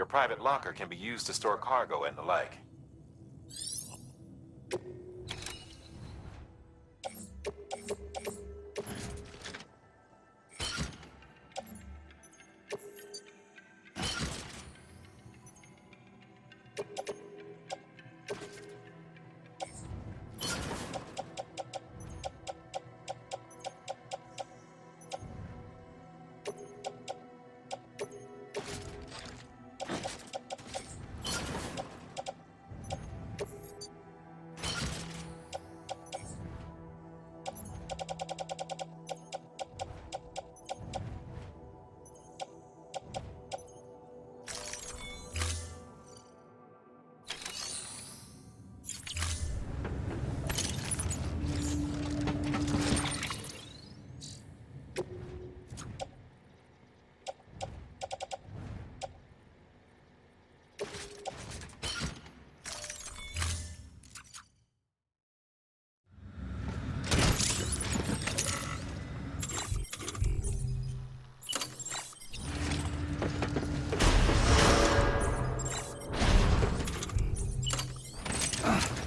private locker can be used to store cargo and the like.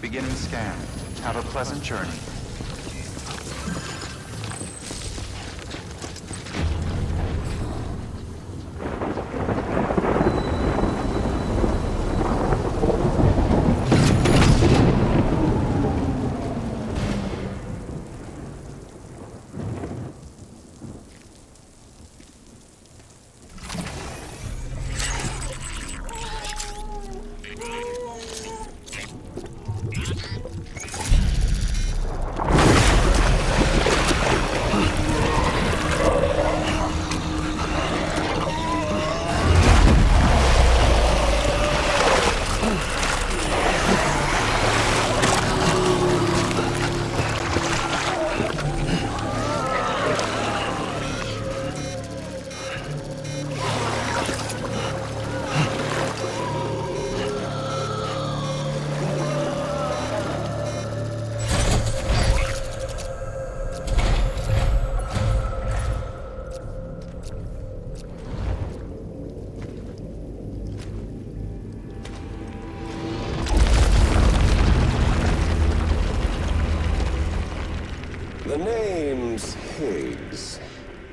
Beginning scan. Have a pleasant journey. The name's Higgs,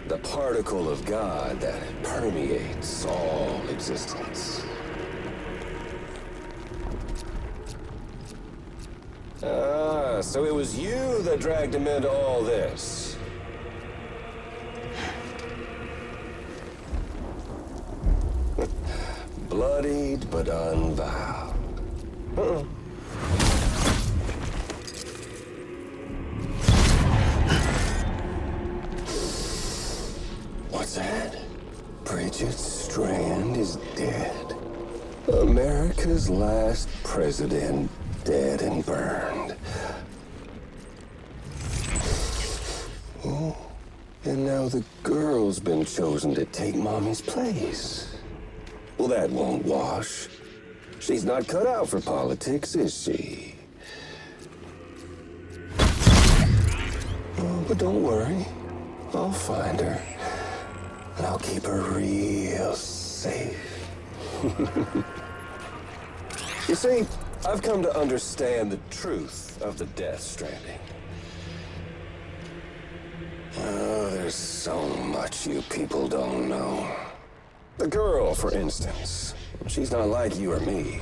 the particle of God that permeates all existence. Ah, so it was you that dragged him into all this. Bloodied but unvowed. What's that? Bridget Strand is dead. America's last president dead and burned. Oh, and now the girl's been chosen to take Mommy's place. Well, that won't wash. She's not cut out for politics, is she? Oh, but don't worry. I'll find her. And I'll keep her real safe. You see, I've come to understand the truth of the Death Stranding. Oh, there's so much you people don't know. The girl, for instance, she's not like you or me.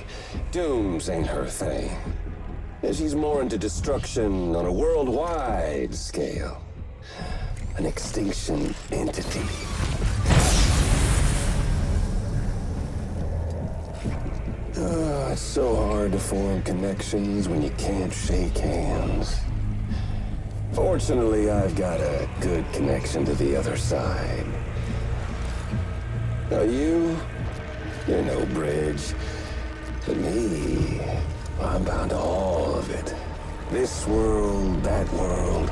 Dooms ain't her thing. And she's more into destruction on a worldwide scale. An extinction entity. It's so hard to form connections when you can't shake hands. Fortunately, I've got a good connection to the other side. Now you're no bridge. But me, I'm bound to all of it. This world, that world,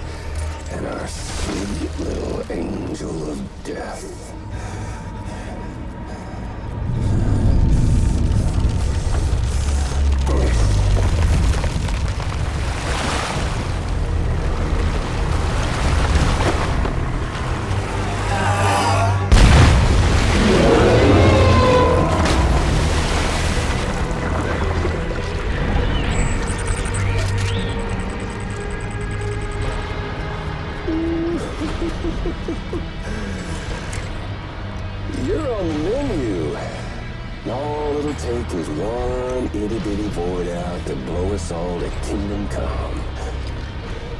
and our sweet little angel of death. You're on the menu. All it'll take is one itty-bitty void out to blow us all to kingdom come.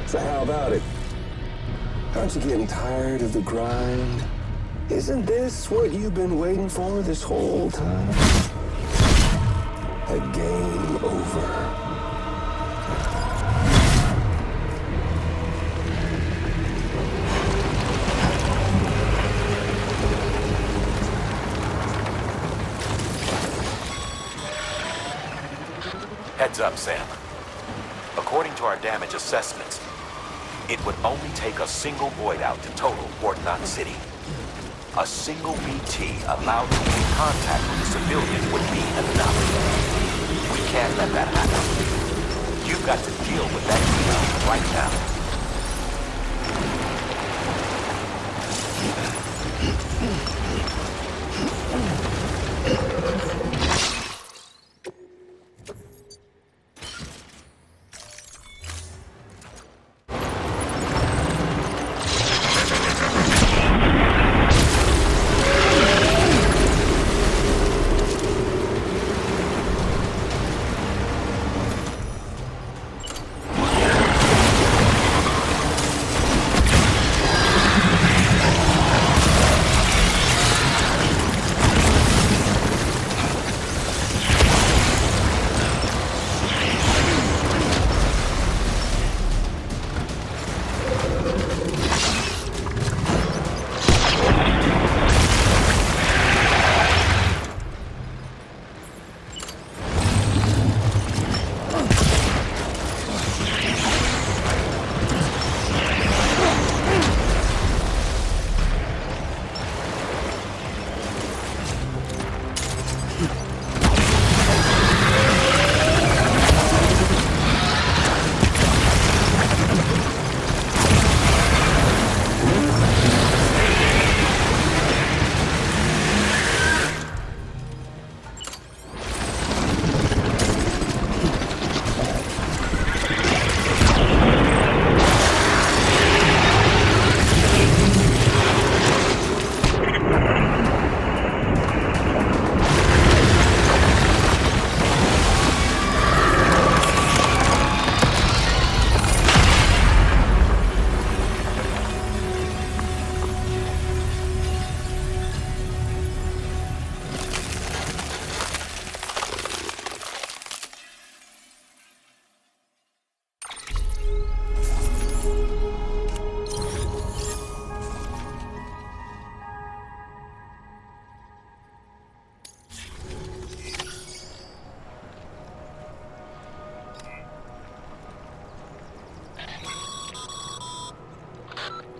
So how about it? Aren't you getting tired of the grind? Isn't this what you've been waiting for this whole time? A game over. Heads up, Sam. According to our damage assessments, it would only take a single void out to total Port Knot City. A single BT allowed to make contact with the civilian would be enough. We can't let that happen. You've got to deal with that email right now.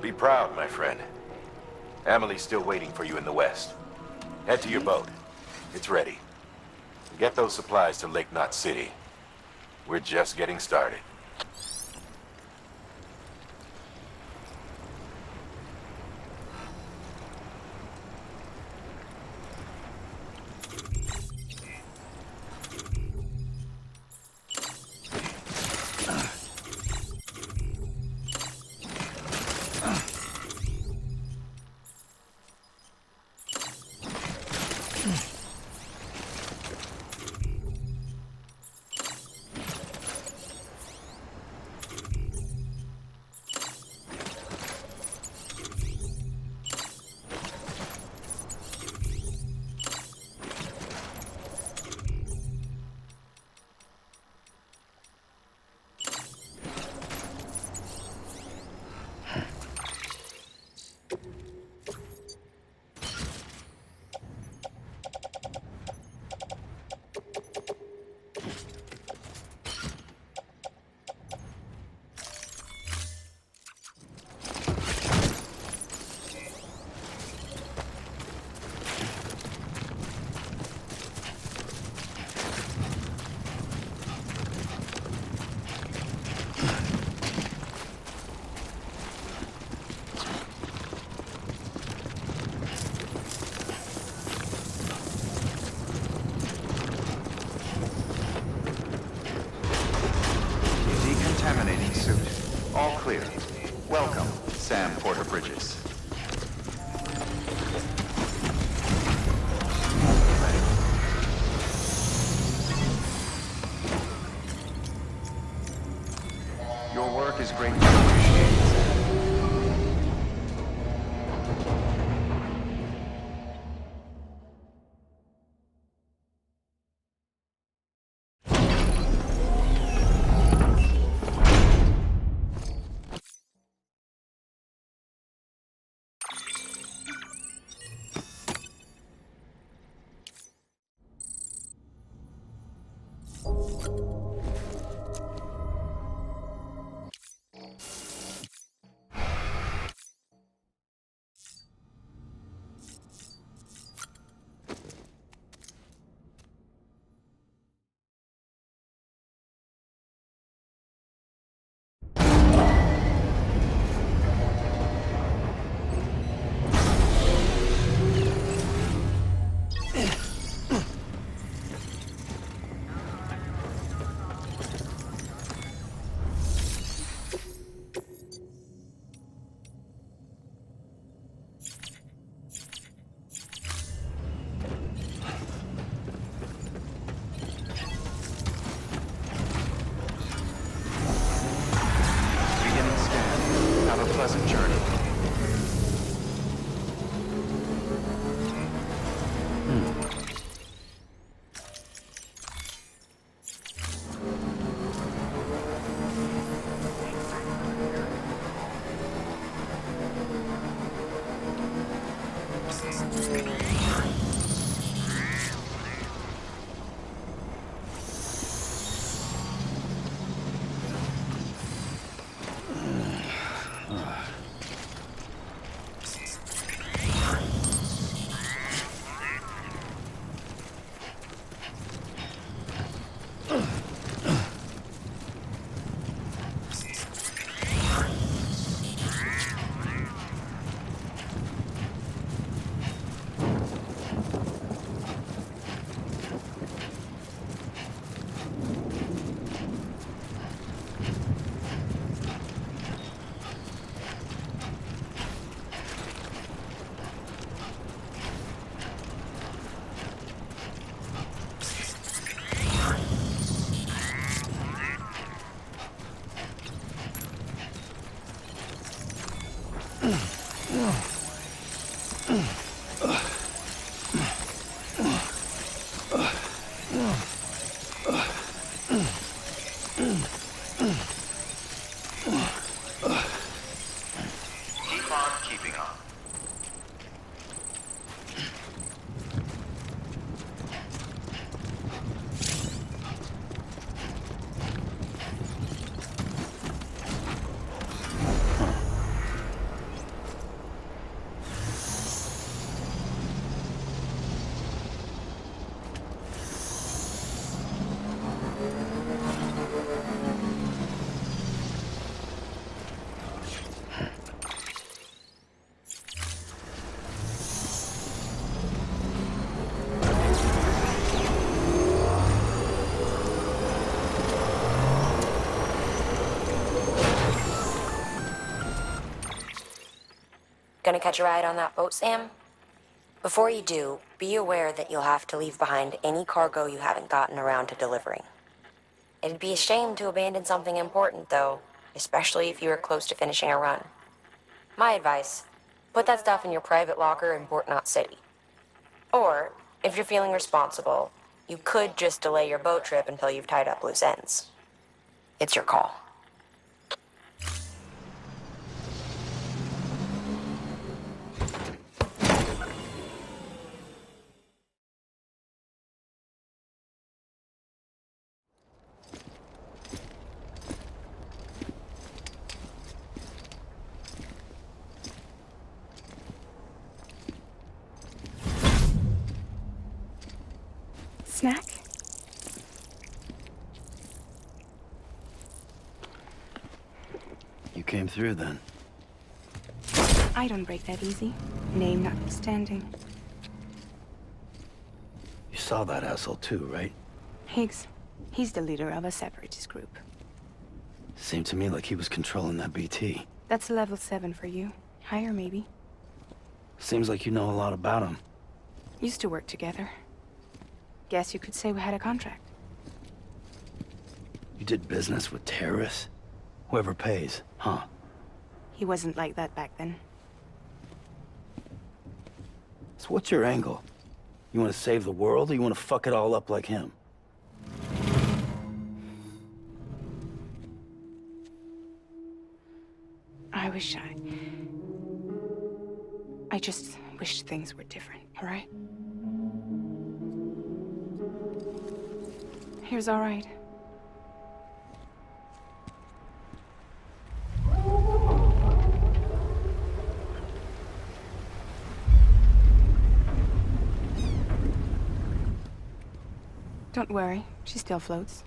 Be proud, my friend. Emily's still waiting for you in the west. Head to your boat. It's ready. Get those supplies to Lake Knot City. We're just getting started. Decontaminating suit. All clear. Welcome, Sam Porter Bridges. Your work is greatly appreciated, Sam. Pleasant journey. Keep on keeping on. Gonna catch a ride on that boat, Sam? Before you do, be aware that you'll have to leave behind any cargo you haven't gotten around to delivering. It'd be a shame to abandon something important, though, especially if you were close to finishing a run. My advice, put that stuff in your private locker in Port Knot City. Or, if you're feeling responsible, you could just delay your boat trip until you've tied up loose ends. It's your call. Snack? You came through then. I don't break that easy. Name notwithstanding. You saw that asshole too, right? Higgs. He's the leader of a separatist group. Seemed to me like he was controlling that BT. That's level 7 for you. Higher, maybe. Seems like you know a lot about him. Used to work together. Guess you could say we had a contract. You did business with terrorists? Whoever pays, huh? He wasn't like that back then. So what's your angle? You want to save the world, or you want to fuck it all up like him? I just wish things were different, all right? Here's all right. Don't worry, she still floats.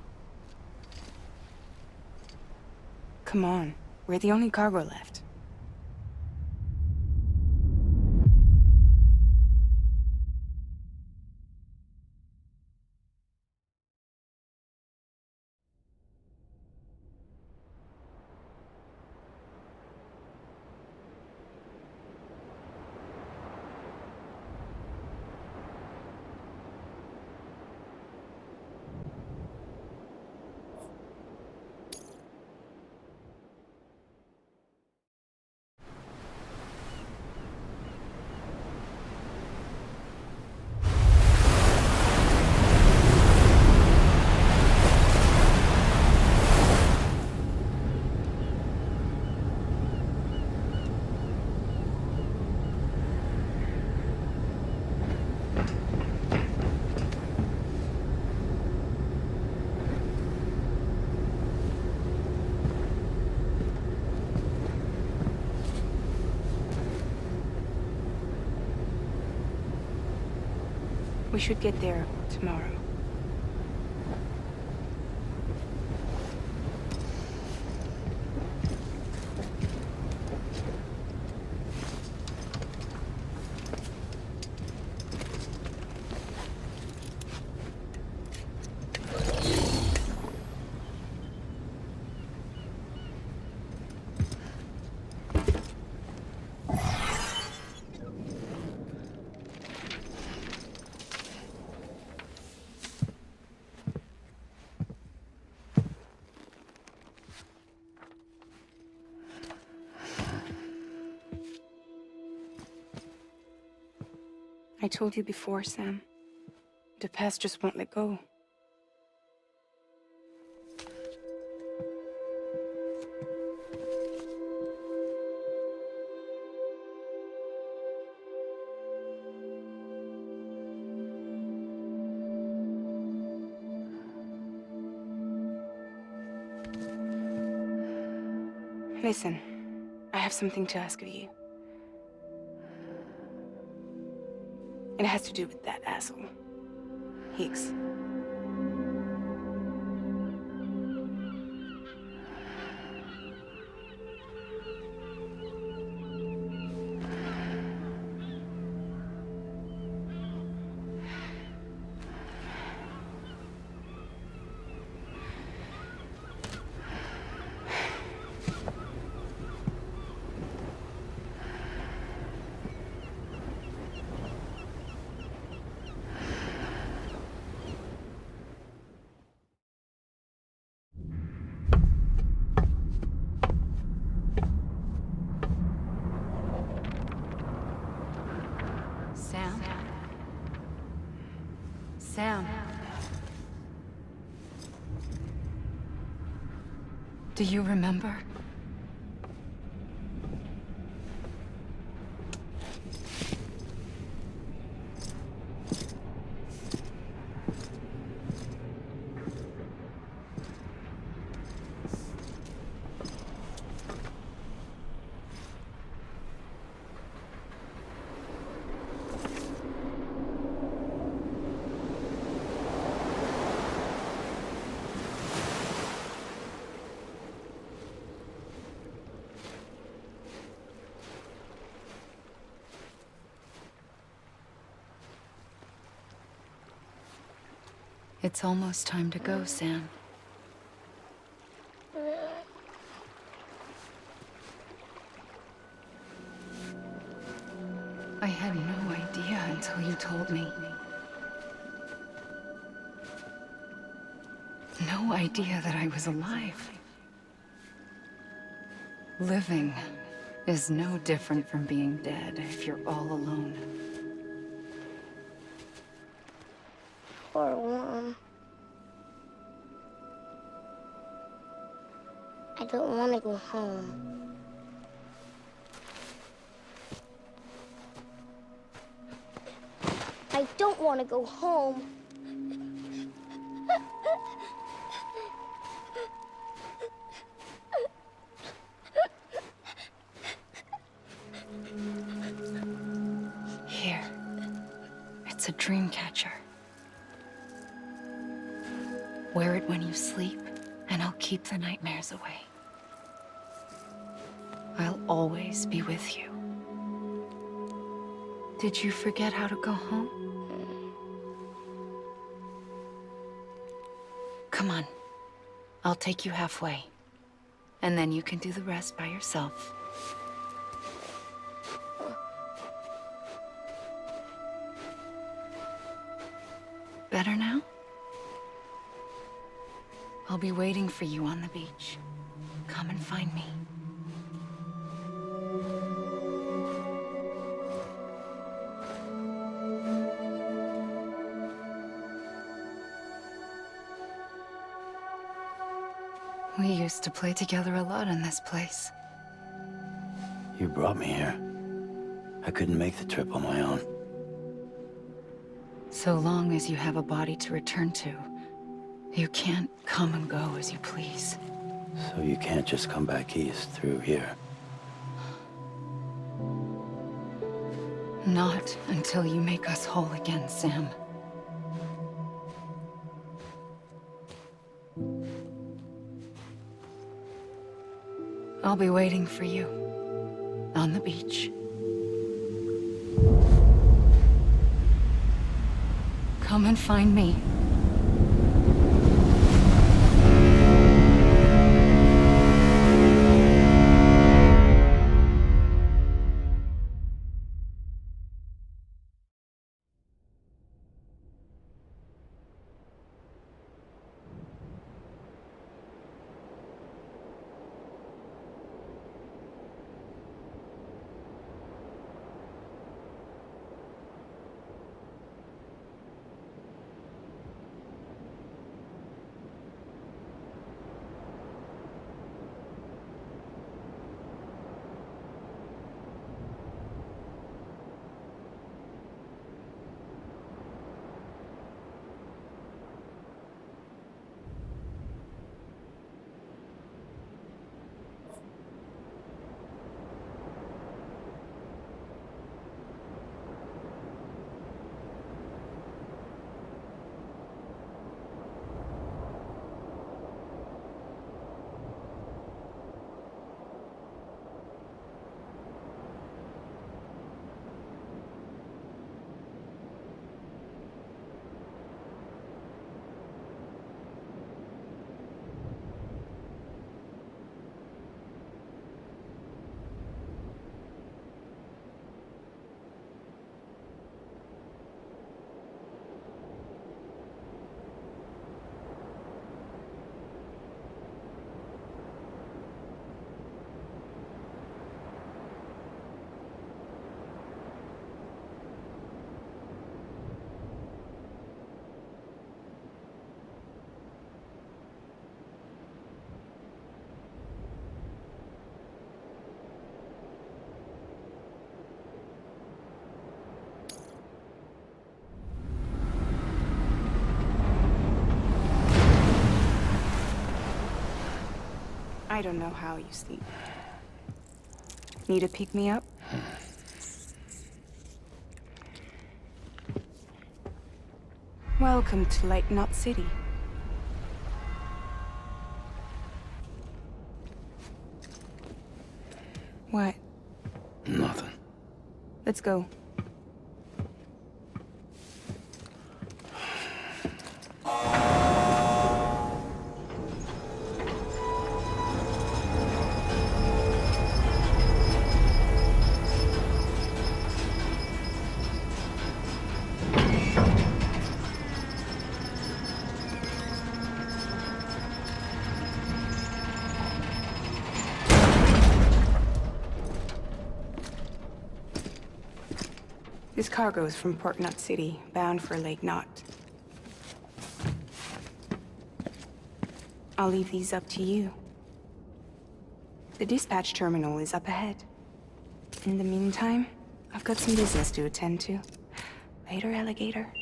Come on, we're the only cargo left. We should get there tomorrow. I told you before, Sam. The past just won't let go. Listen, I have something to ask of you. It has to do with that asshole, Higgs. Sam. Do you remember? It's almost time to go, Sam. I had no idea until you told me. No idea that I was alive. Living is no different from being dead if you're all alone. Poor Mom. I don't want to go home. I don't want to go home. Here. It's a dream catcher. Wear it when you sleep, and I'll keep the nightmares away. I'll always be with you. Did you forget how to go home? Come on. I'll take you halfway. And then you can do the rest by yourself. Better now? I'll be waiting for you on the beach. Come and find me. We used to play together a lot in this place. You brought me here. I couldn't make the trip on my own. So long as you have a body to return to, you can't come and go as you please. So you can't just come back east through here? Not until you make us whole again, Sam. I'll be waiting for you on the beach. Come and find me. I don't know how you sleep. Need to pick me up? Welcome to Lake Knot City. What? Nothing. Let's go. This cargo is from Port Knot City, bound for Lake Knot. I'll leave these up to you. The dispatch terminal is up ahead. In the meantime, I've got some business to attend to. Later, alligator.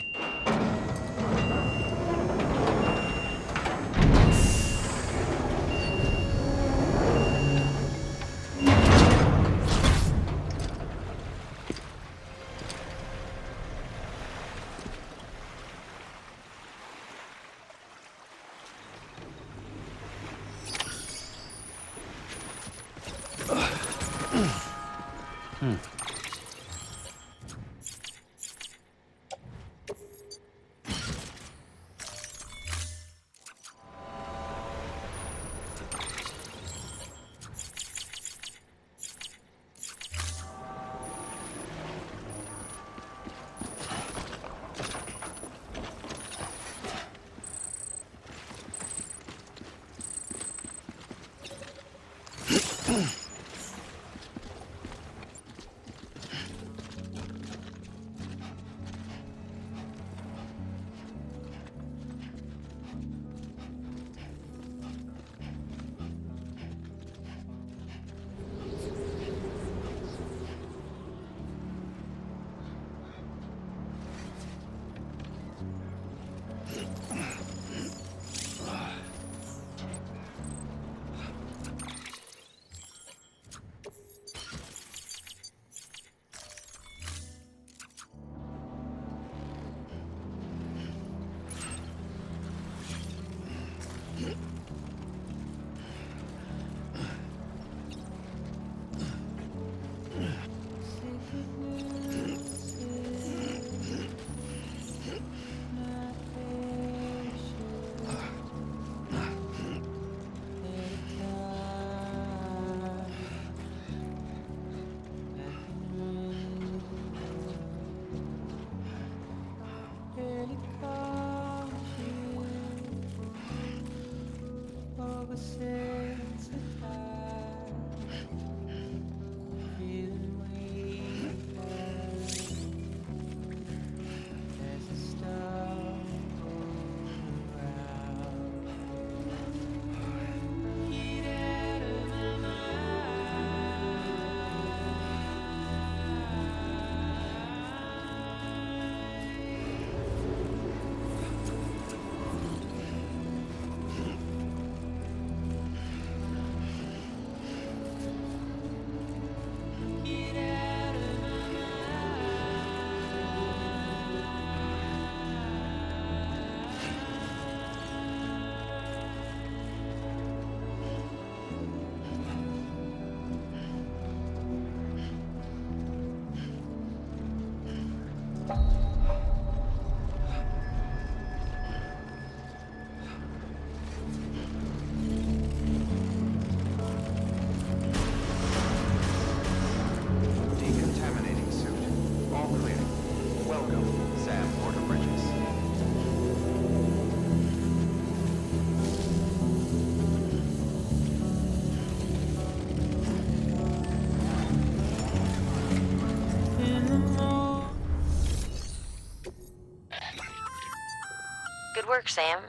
Good work, Sam.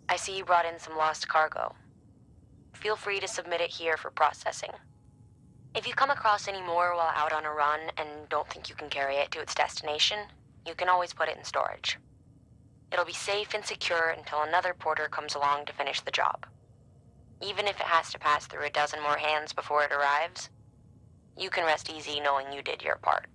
I see you brought in some lost cargo. Feel free to submit it here for processing. If you come across any more while out on a run and don't think you can carry it to its destination, you can always put it in storage. It'll be safe and secure until another porter comes along to finish the job. Even if it has to pass through a dozen more hands before it arrives, you can rest easy knowing you did your part.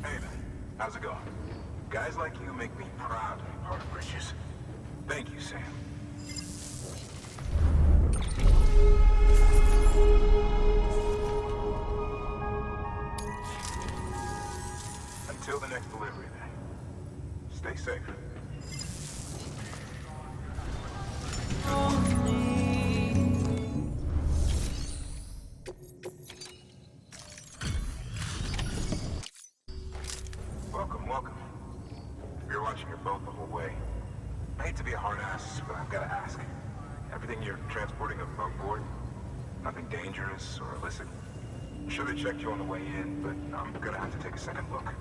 Hey man, how's it going? Guys like you make me proud to be part of Bridges. Thank you, Sam. Until the next delivery day, stay safe. Welcome. If you're watching your boat the whole way, I hate to be a hard ass, but I've got to ask. Everything you're transporting on board? Nothing dangerous or illicit? I'm sure they checked you on the way in, but I'm gonna have to take a second look.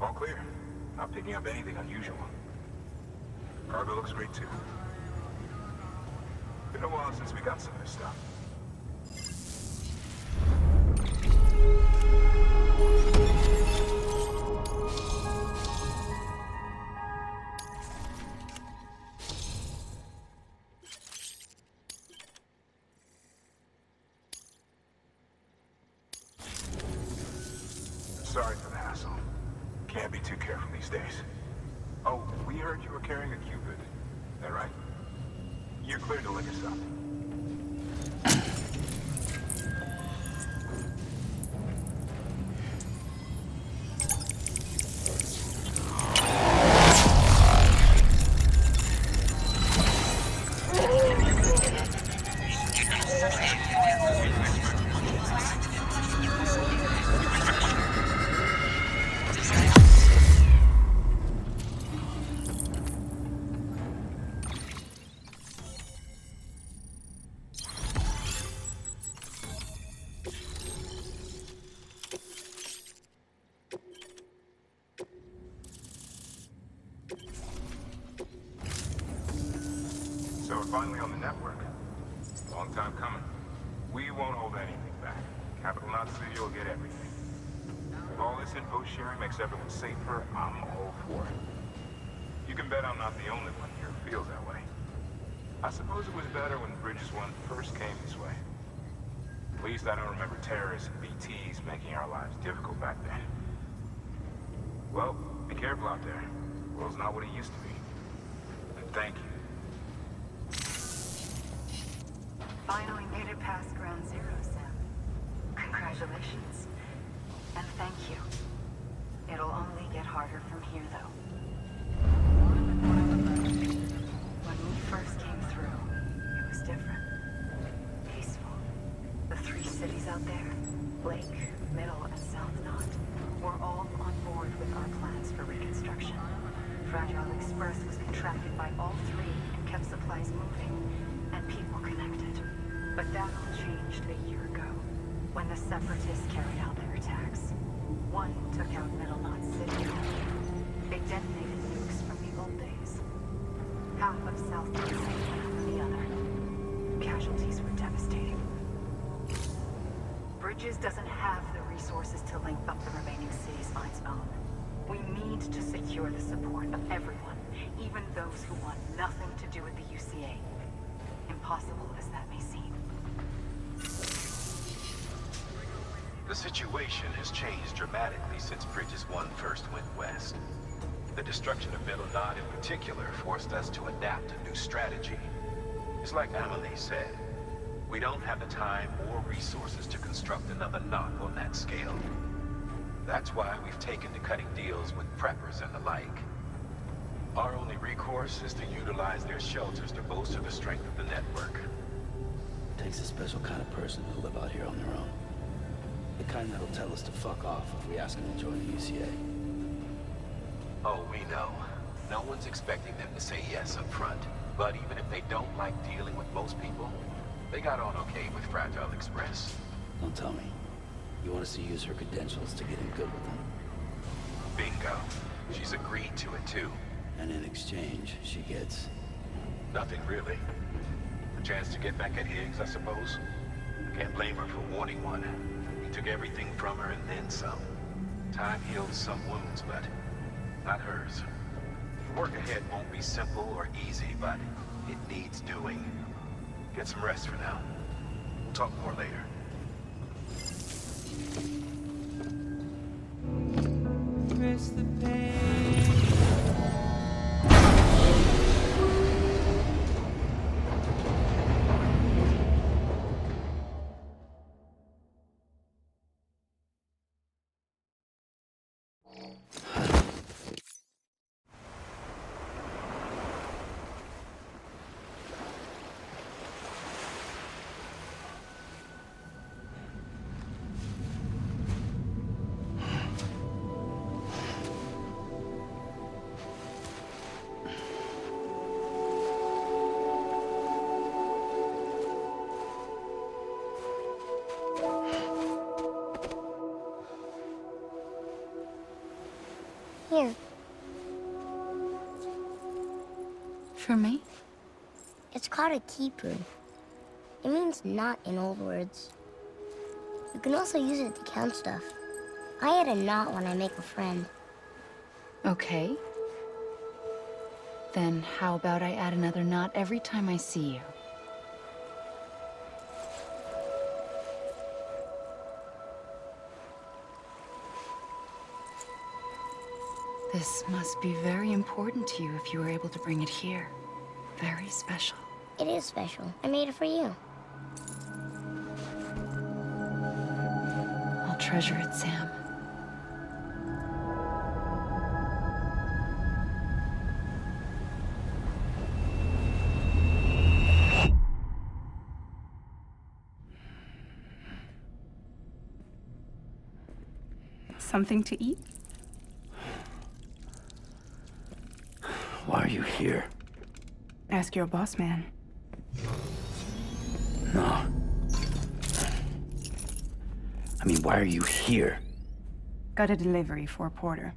All clear. Not picking up anything unusual. Cargo looks great too. Been a while since we got some of this stuff. Sorry for the hassle. Can't be too careful these days. Oh, we heard you were carrying a Cupid. Is that right? You're cleared to look us up. So we're finally on the network. Long time coming. We won't hold anything back. Capital Knot City will get everything. If all this info sharing makes everyone safer, I'm all for it. You can bet I'm not the only one here who feels that way. I suppose it was better when Bridges 1 first came this way. At least I don't remember terrorists and BTs making our lives difficult back then. Well, be careful out there. The world's not what it used to be. And thank you. Finally made it past Ground Zero, Sam. Congratulations. And thank you. It'll only get harder from here, though. When we first came through, it was different. Peaceful. The three cities out there, Lake, Middle, and South Knot, were all on board with our plans for reconstruction. Fragile Express was contracted by all three and kept supplies moving, and people connected. But that all changed a year ago, when the Separatists carried out their attacks. One took out Middle Knot City. They detonated nukes from the old days. Half of South Knot City went after the other. Casualties were devastating. Bridges doesn't have the resources to link up the remaining cities on its own. We need to secure the support of everyone, even those who want nothing to do with the UCA. Impossible as that may seem. The situation has changed dramatically since Bridges 1 first went west. The destruction of Middle Knot in particular forced us to adapt a new strategy. It's like Amelie said, we don't have the time or resources to construct another knot on that scale. That's why we've taken to cutting deals with preppers and the like. Our only recourse is to utilize their shelters to bolster the strength of the network. It takes a special kind of person to live out here on their own. The kind that'll tell us to fuck off if we ask them to join the UCA. Oh, we know. No one's expecting them to say yes up front. But even if they don't like dealing with most people, they got on okay with Fragile Express. Don't tell me. You want us to use her credentials to get in good with them? Bingo. She's agreed to it too. And in exchange, she gets... Nothing really. A chance to get back at Higgs, I suppose. Can't blame her for wanting one. He took everything from her and then some. Time heals some wounds, but not hers. The work ahead won't be simple or easy, but it needs doing. Get some rest for now. We'll talk more later. Rest the pain. For me? It's called a keeper. It means knot in old words. You can also use it to count stuff. I add a knot when I make a friend. Okay. Then how about I add another knot every time I see you? This must be very important to you if you were able to bring it here. Very special. It is special. I made it for you. I'll treasure it, Sam. Something to eat? Why are you here? Ask your boss man. No. I mean, why are you here? Got a delivery for a porter.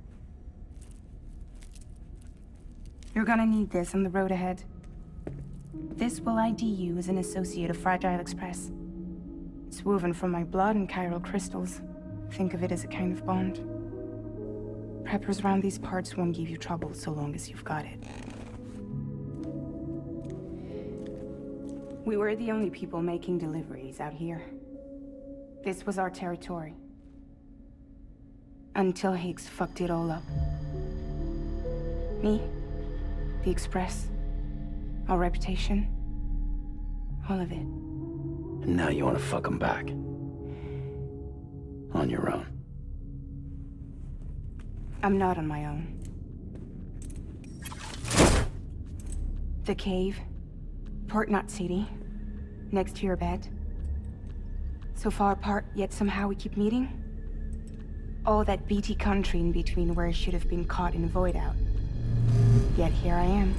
You're gonna need this on the road ahead. This will ID you as an associate of Fragile Express. It's woven from my blood and chiral crystals. Think of it as a kind of bond. Preppers around these parts won't give you trouble so long as you've got it. We were the only people making deliveries out here. This was our territory. Until Higgs fucked it all up. Me, the Express, our reputation, all of it. And now you want to fuck him back. On your own. I'm not on my own. The cave, Port Knot City, next to your bed. So far apart, yet somehow we keep meeting. All that BT country in between where I should have been caught in a void out. Yet here I am.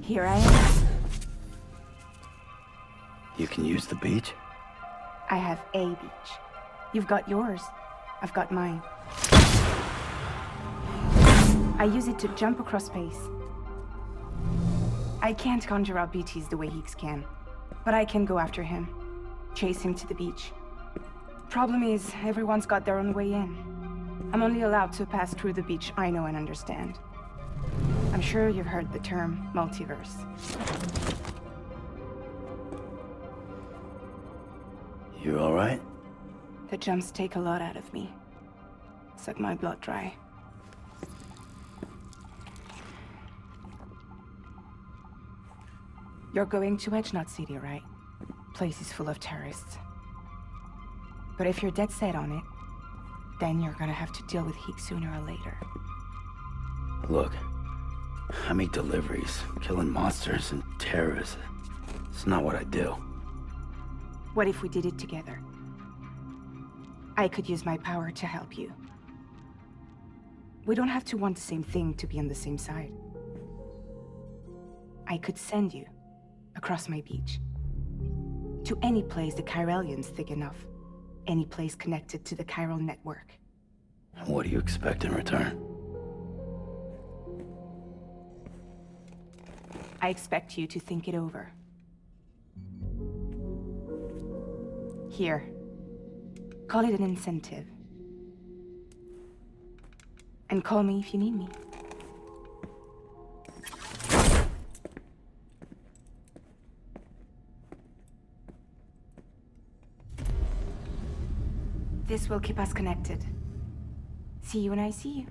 Here I am. You can use the beach? I have a beach. You've got yours. I've got mine. I use it to jump across space. I can't conjure up BTs the way Higgs can, but I can go after him, chase him to the beach. Problem is, everyone's got their own way in. I'm only allowed to pass through the beach I know and understand. I'm sure you've heard the term multiverse. You all right? The jumps take a lot out of me. Suck my blood dry. You're going to Knot City, right? Place is full of terrorists. But if you're dead set on it, then you're gonna have to deal with Higgs sooner or later. Look, I make deliveries, killing monsters and terrorists. It's not what I do. What if we did it together? I could use my power to help you. We don't have to want the same thing to be on the same side. I could send you across my beach. To any place the Chiralian's thick enough. Any place connected to the chiral network. What do you expect in return? I expect you to think it over. Here. Call it an incentive. And call me if you need me. This will keep us connected. See you when I see you.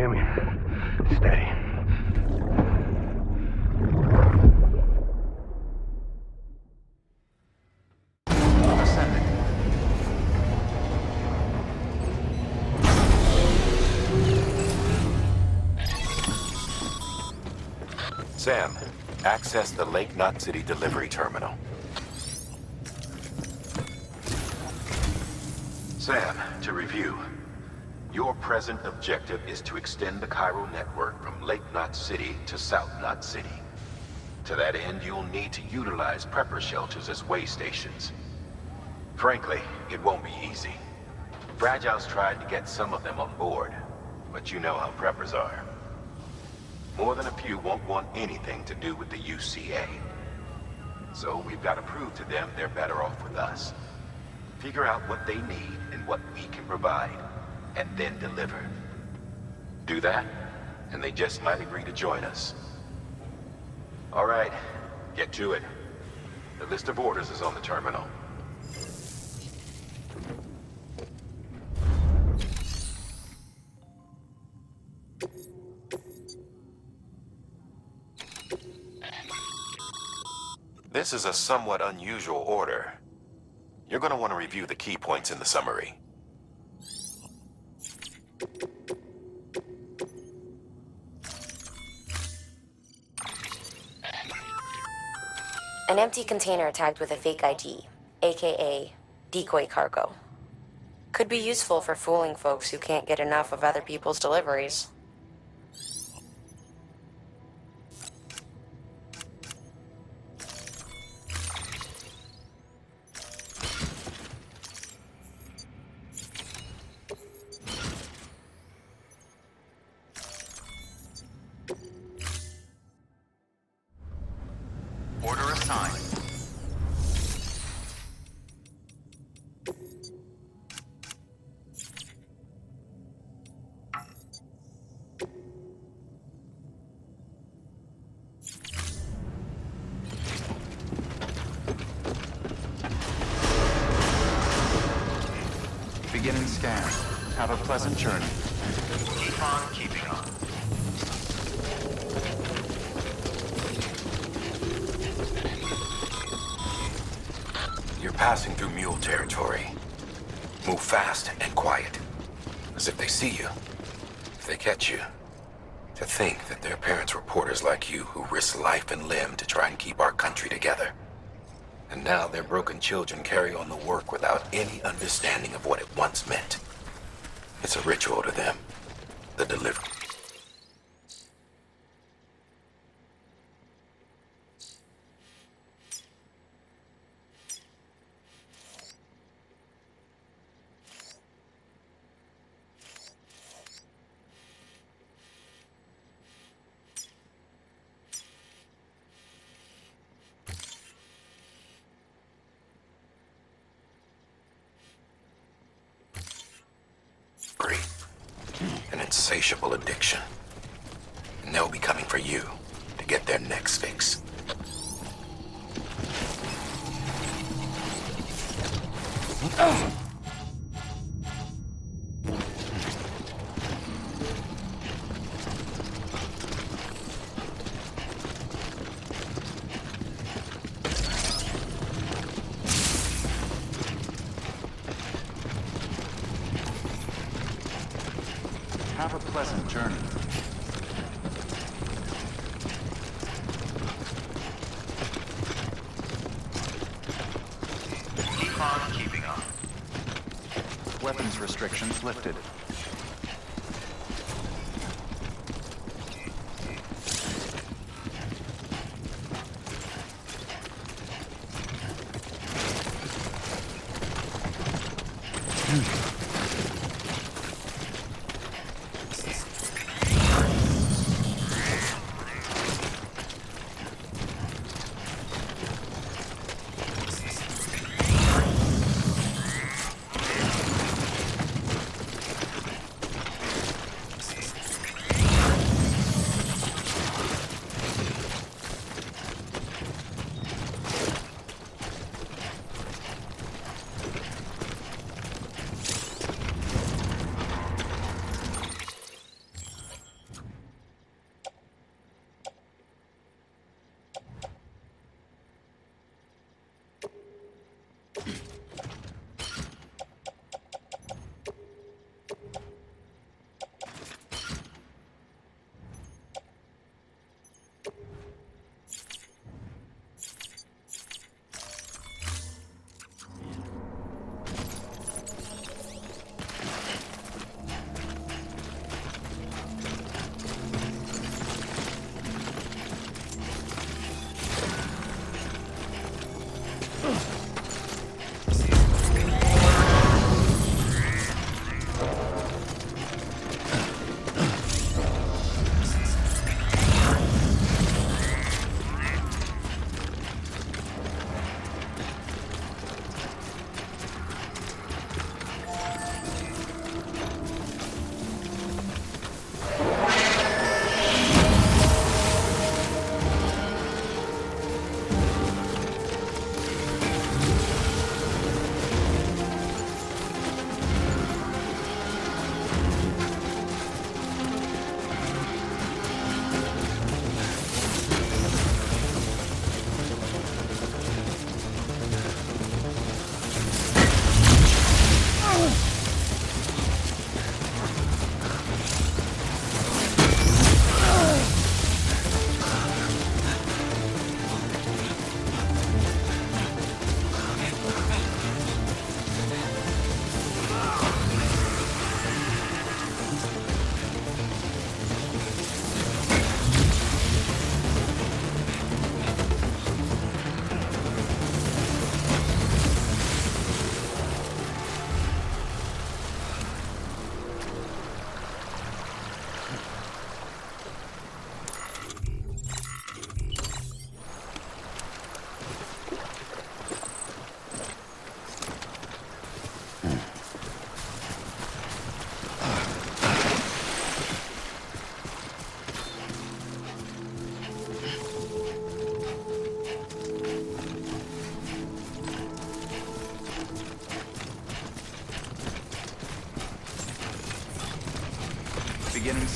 hear me? Steady. Ascending. Sam, access the Lake Knot City delivery terminal. Sam, to review. Your present objective is to extend the Cairo network from Lake Knot City to South Knot City. To that end, you'll need to utilize prepper shelters as way stations. Frankly, it won't be easy. Fragile's tried to get some of them on board, but you know how preppers are. More than a few won't want anything to do with the UCA. So we've got to prove to them they're better off with us. Figure out what they need and what we can provide, and then deliver. Do that, and they just might agree to join us. All right, get to it. The list of orders is on the terminal. This is a somewhat unusual order. You're going to want to review the key points in the summary. An empty container tagged with a fake ID, aka decoy cargo. Could be useful for fooling folks who can't get enough of other people's deliveries. Order assigned. Beginning scan. Have a pleasant journey. Keep on keeping on. You're passing through mule territory. Move fast and quiet. As if they see you. If they catch you. To think that their parents were porters like you who risked life and limb to try and keep our country together. And now their broken children carry on the work without any understanding of what it once meant. It's a ritual to them. The delivery. An insatiable addiction. And they'll be coming for you to get their next fix. Have a pleasant journey. Keep on keeping on. Weapons restrictions lifted.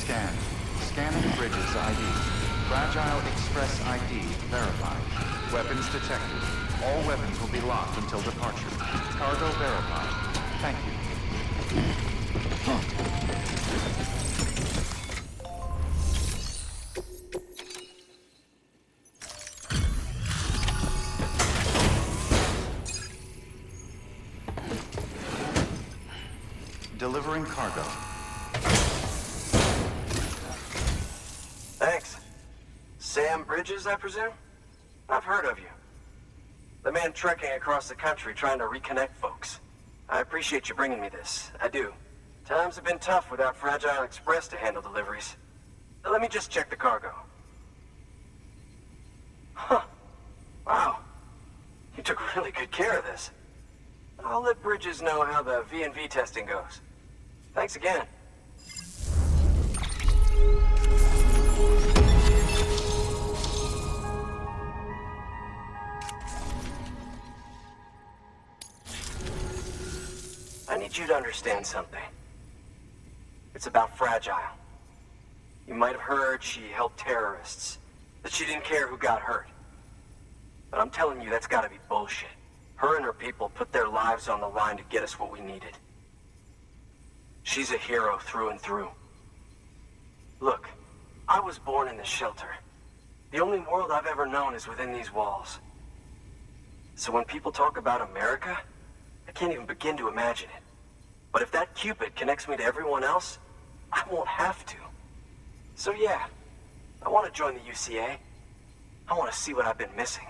scanned. Scanning Bridges ID. Fragile Express ID verified. Weapons detected. All weapons will be locked until departure. Cargo verified. Thank you. Delivering cargo. Thanks. Sam Bridges, I presume? I've heard of you. The man trekking across the country trying to reconnect folks. I appreciate you bringing me this. I do. Times have been tough without Fragile Express to handle deliveries. Let me just check the cargo. Huh. Wow. You took really good care of this. I'll let Bridges know how the V&V testing goes. Thanks again. I need you to understand something. It's about Fragile. You might have heard she helped terrorists, that she didn't care who got hurt. But I'm telling you, that's gotta be bullshit. Her and her people put their lives on the line to get us what we needed. She's a hero through and through. Look, I was born in this shelter. The only world I've ever known is within these walls. So when people talk about America, I can't even begin to imagine it. But if that Cupid connects me to everyone else, I won't have to. So yeah, I want to join the UCA. I want to see what I've been missing.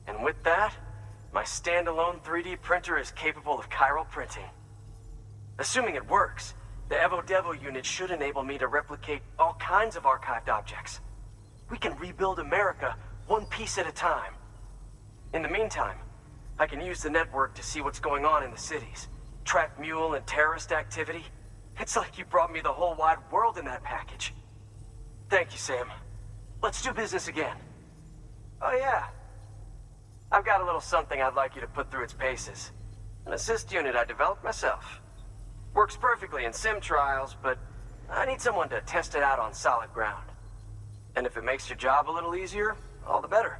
And with that, my standalone 3D printer is capable of chiral printing. Assuming it works, the Evo Devo unit should enable me to replicate all kinds of archived objects. We can rebuild America one piece at a time. In the meantime, I can use the network to see what's going on in the cities, track mule and terrorist activity. It's like you brought me the whole wide world in that package. Thank you, Sam. Let's do business again. Oh yeah. I've got a little something I'd like you to put through its paces. An assist unit I developed myself. Works perfectly in sim trials, but I need someone to test it out on solid ground. And if it makes your job a little easier, all the better.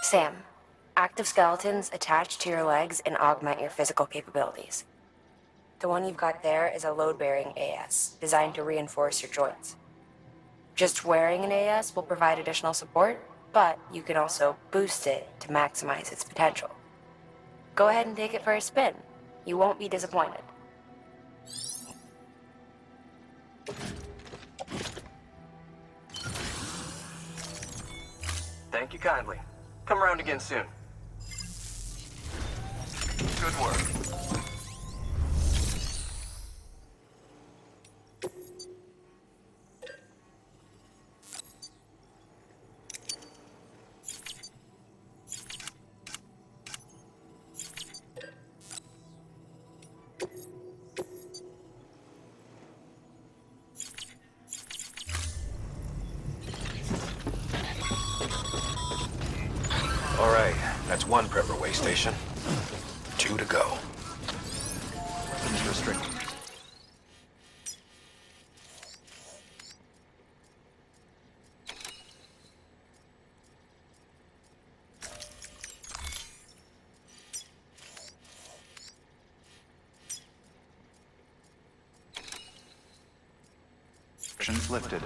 Sam, active skeletons attach to your legs and augment your physical capabilities. The one you've got there is a load-bearing AS, designed to reinforce your joints. Just wearing an AS will provide additional support, but you can also boost it to maximize its potential. Go ahead and take it for a spin. You won't be disappointed. Thank you kindly. Come around again soon. Good work. All right, that's one prepper way station. 2 to go. Weapons restricted. Restrictions lifted.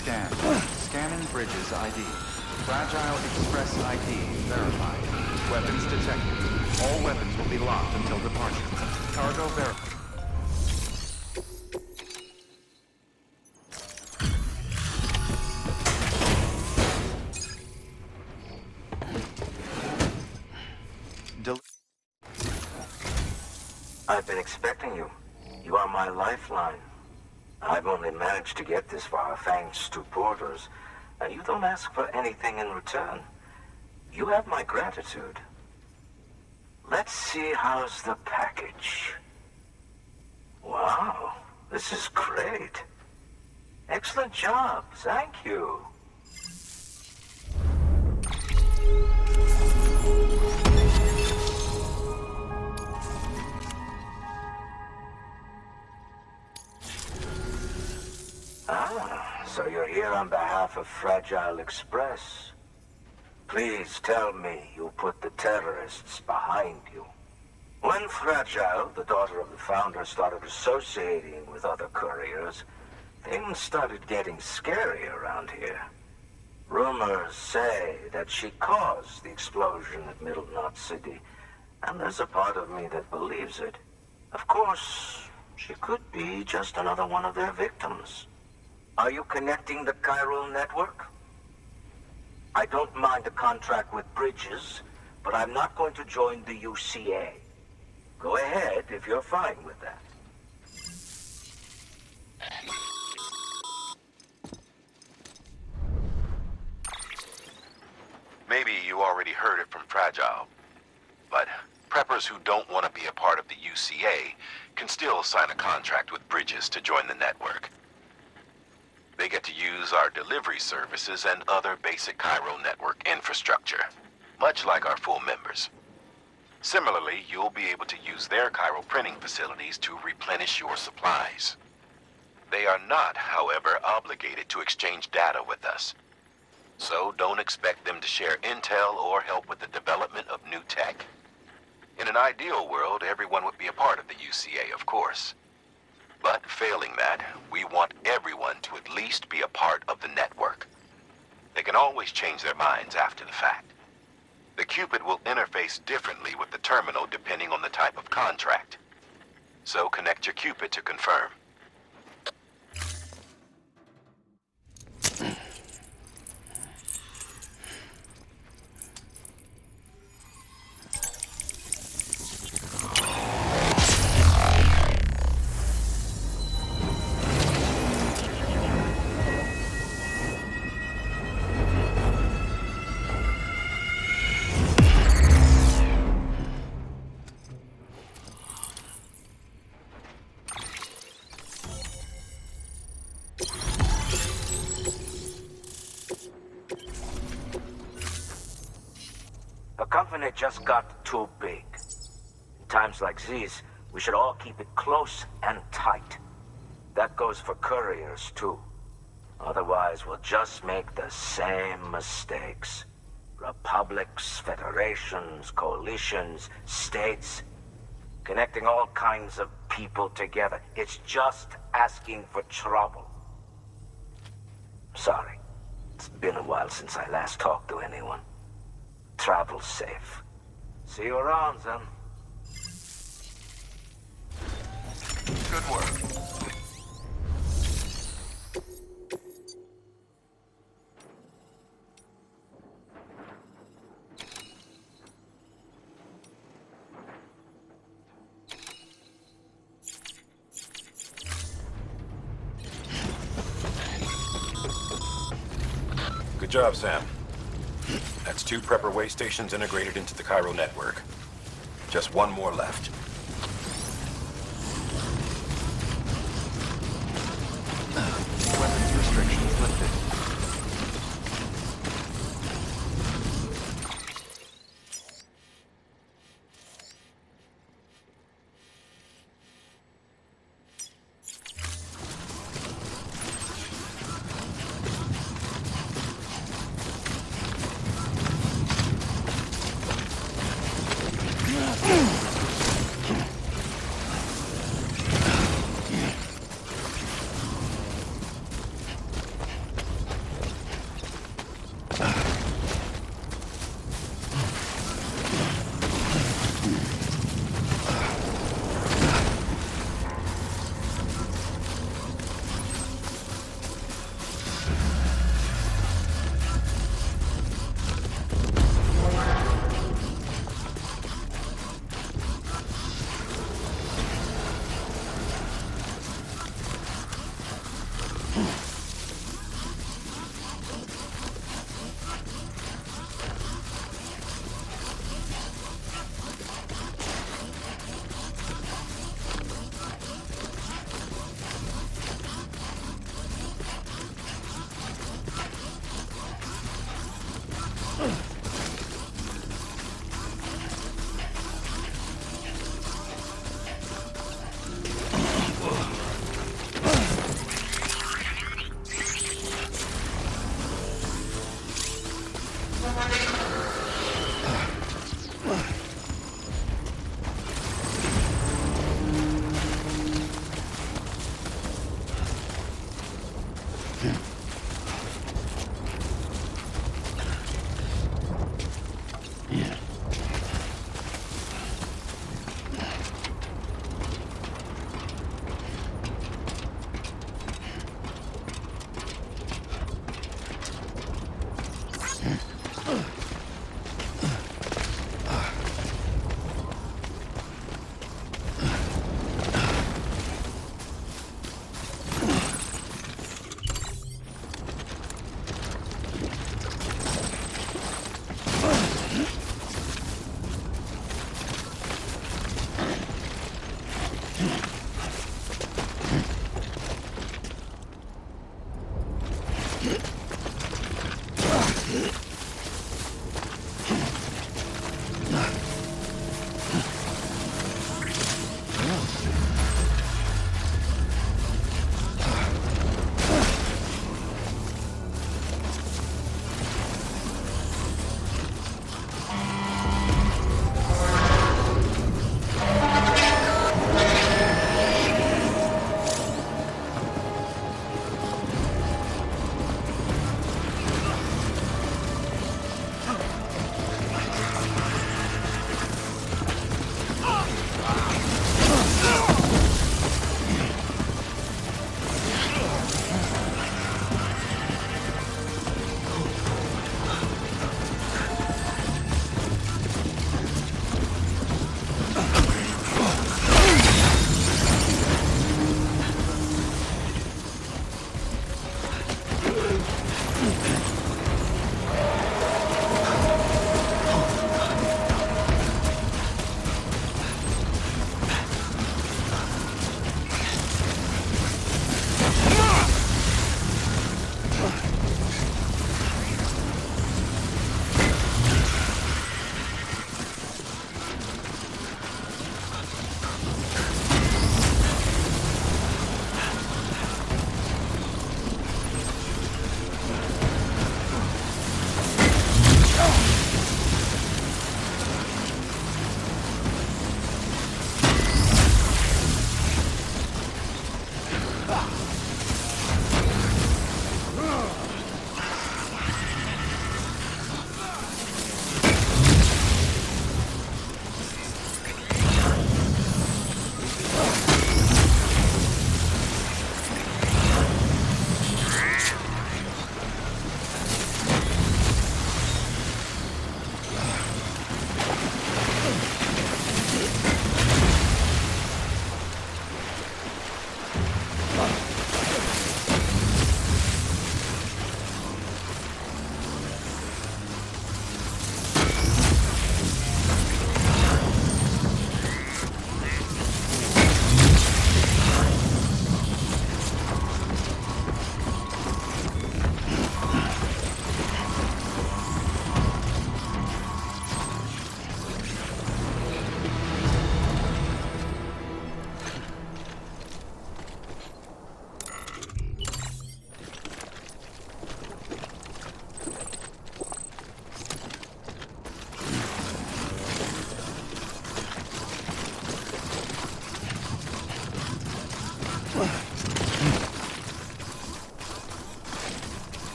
Scan. Scanning Bridges ID. Fragile Express ID verified. Weapons detected. All weapons will be locked until departure. Cargo verified. I've been expecting you. You are my lifeline. I've only managed to get this far thanks to porters, and you don't ask for anything in return. You have my gratitude. Let's see, how's the package? Wow, this is great. Excellent job, thank you. Ah, so you're here on behalf of Fragile Express. Please tell me you put the terrorists behind you. When Fragile, the daughter of the founder, started associating with other couriers, things started getting scary around here. Rumors say that she caused the explosion at Middle Knot City, and there's a part of me that believes it. Of course, she could be just another one of their victims. Are you connecting the chiral network? I don't mind a contract with Bridges, but I'm not going to join the UCA. Go ahead if you're fine with that. Maybe you already heard it from Fragile, but preppers who don't want to be a part of the UCA can still sign a contract with Bridges to join the network. They get to use our delivery services and other basic chiral network infrastructure, much like our full members. Similarly, you'll be able to use their chiral printing facilities to replenish your supplies. They are not, however, obligated to exchange data with us. So don't expect them to share intel or help with the development of new tech. In an ideal world, everyone would be a part of the UCA, of course. But failing that, we want everyone to at least be a part of the network. They can always change their minds after the fact. The Cupid will interface differently with the terminal depending on the type of contract. So connect your Cupid to confirm. The company just got too big. In times like these, we should all keep it close and tight. That goes for couriers, too. Otherwise, we'll just make the same mistakes. Republics, federations, coalitions, states, connecting all kinds of people together. It's just asking for trouble. Sorry. It's been a while since I last talked to anyone. Travel safe. See you around, then. Good work. Good job, Sam. That's 2 prepper way stations integrated into the chiral network. Just 1 more left. Weapons restrictions lifted.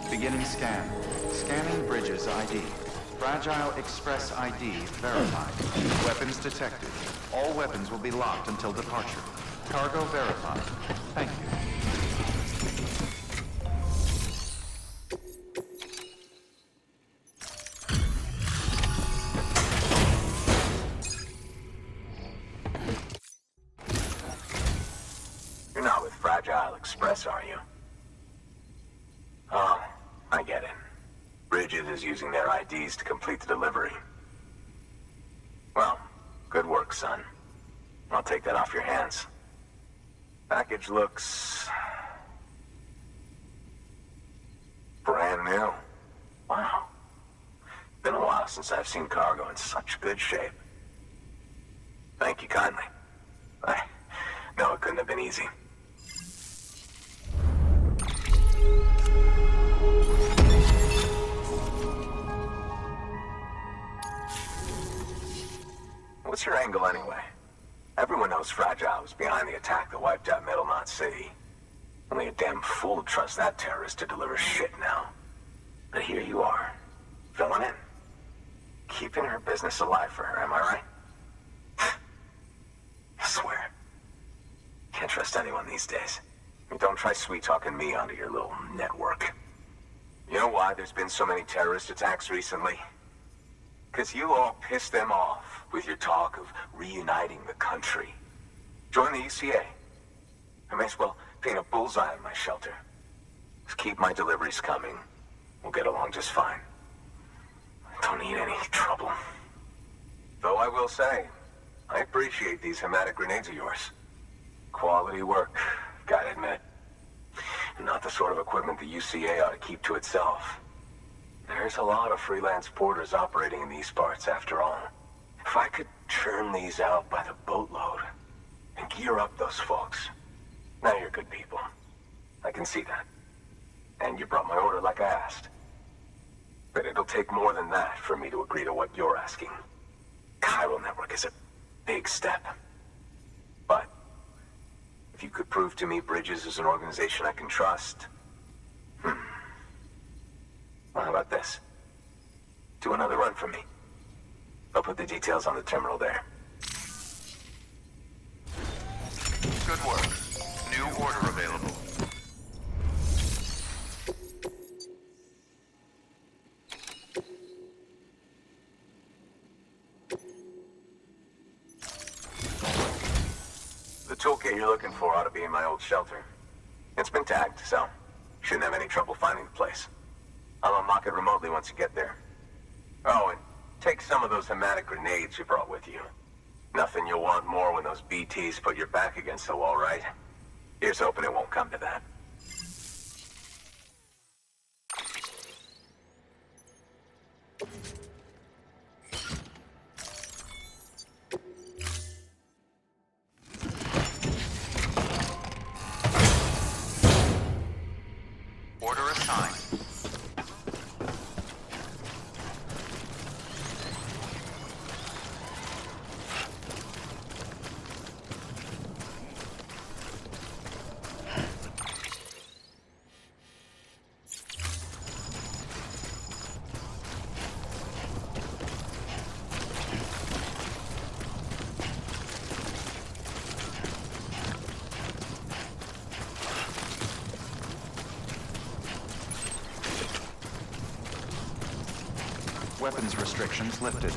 Beginning scan. Scanning Bridges ID. Fragile Express ID verified. Weapons detected. All weapons will be locked until departure. Cargo verified. Thank you. You're not with Fragile Express, are you? Oh, I get it. Bridges is using their IDs to complete the delivery. Well, good work, son. I'll take that off your hands. Package looks... brand new. Wow. Been a while since I've seen cargo in such good shape. Thank you kindly. I know it couldn't have been easy. What's your angle anyway? Everyone knows Fragile was behind the attack that wiped out Middlemont City. Only a damn fool would trust that terrorist to deliver shit now. But here you are, filling in. Keeping her business alive for her, am I right? I swear. Can't trust anyone these days. And don't try sweet-talking me onto your little network. You know why there's been so many terrorist attacks recently? Because you all pissed them off with your talk of reuniting the country. Join the UCA. I may as well paint a bullseye on my shelter. Just keep my deliveries coming. We'll get along just fine. I don't need any trouble. Though I will say, I appreciate these hematic grenades of yours. Quality work, gotta admit. Not the sort of equipment the UCA ought to keep to itself. There's a lot of freelance porters operating in these parts, after all. If I could churn these out by the boatload and gear up those folks. Now you're good people. I can see that. And you brought my order like I asked. But it'll take more than that for me to agree to what you're asking. Chiral Network is a big step. But if you could prove to me Bridges is an organization I can trust... Well, how about this? Do another run for me. I'll put the details on the terminal there. Good work. New order available. The toolkit you're looking for ought to be in my old shelter. It's been tagged, so shouldn't have any trouble finding the place. I'll unlock it remotely once you get there. Oh, and take some of those hematic grenades you brought with you. Nothing you'll want more when those BTs put your back against the wall, right? Here's hoping it won't come to that. Order assigned. Weapons restrictions lifted.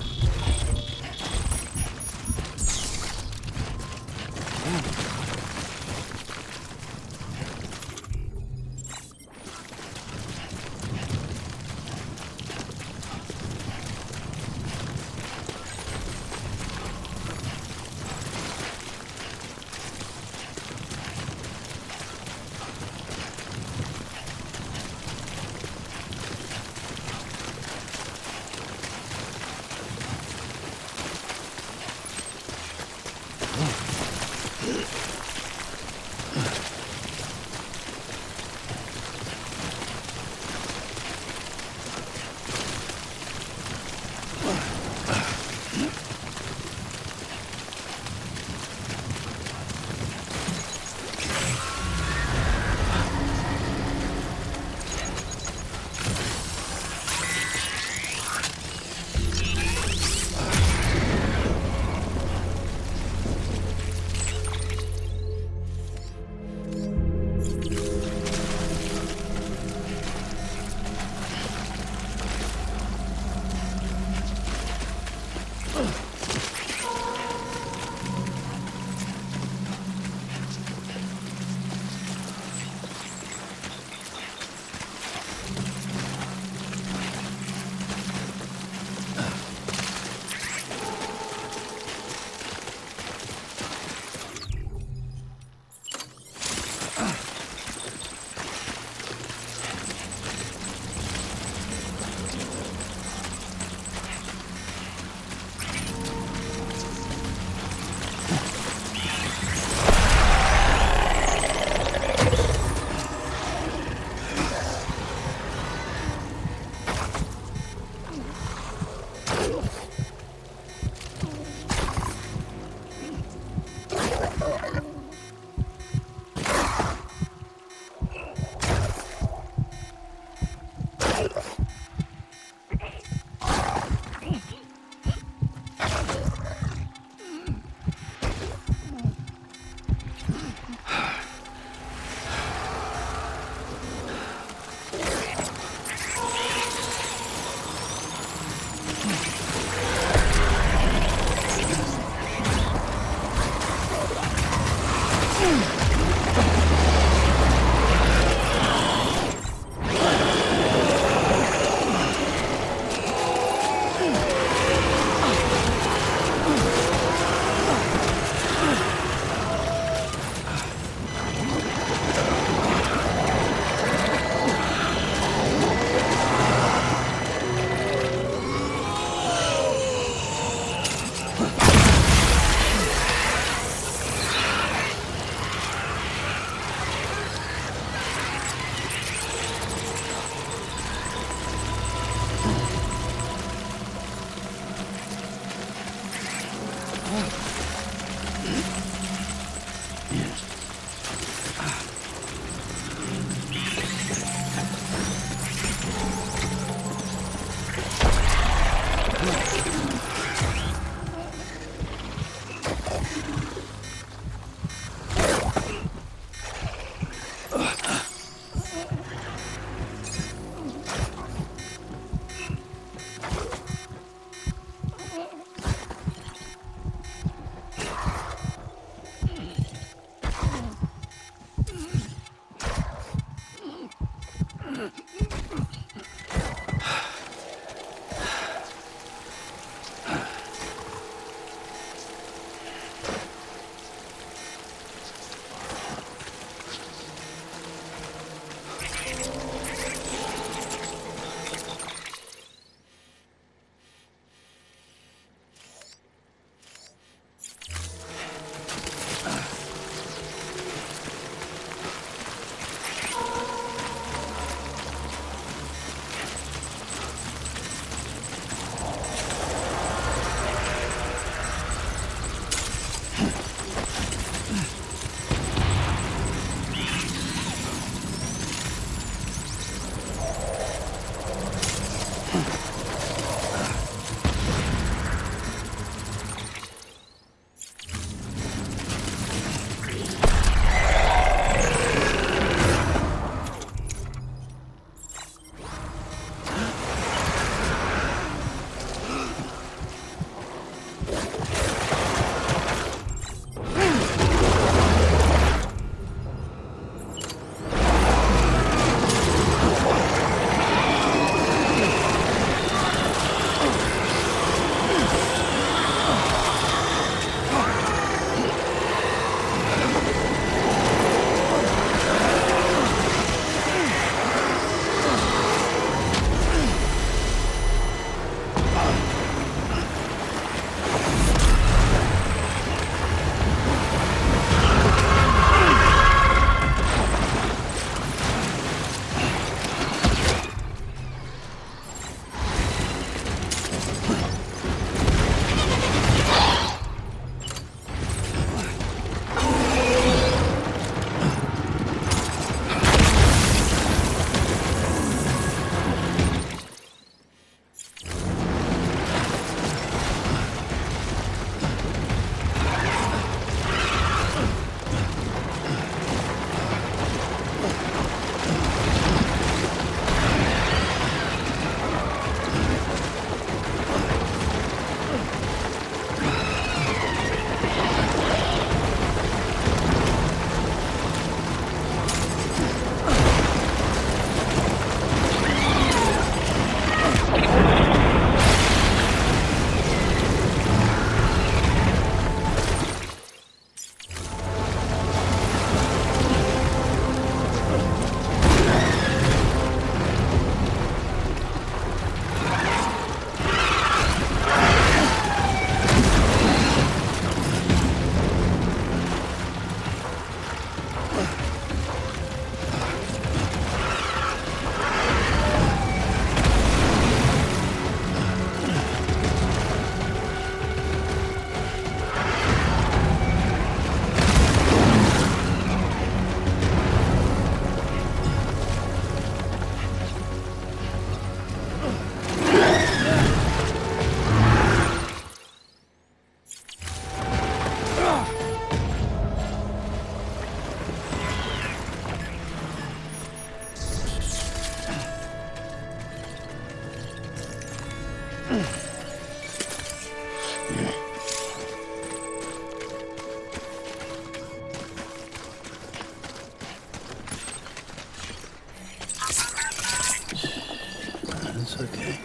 It's okay.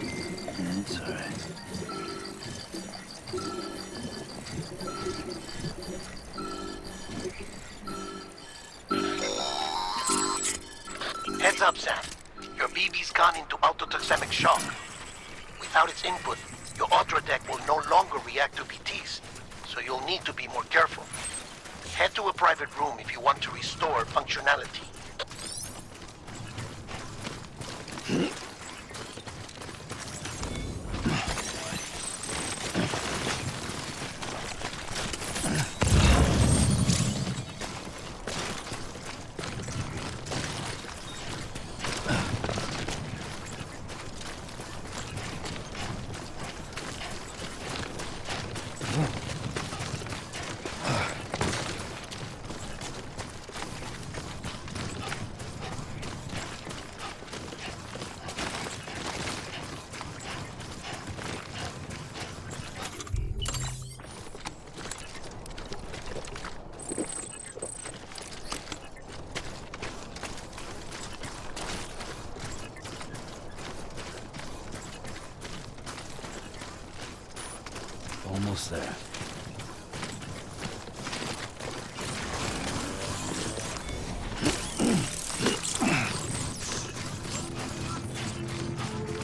It's all right. Heads up, Sam. Your BB's gone into autotoxemic shock. Without its input, your Ultra deck will no longer react to BTs, so you'll need to be more careful. Head to a private room if you want to restore functionality. Almost there.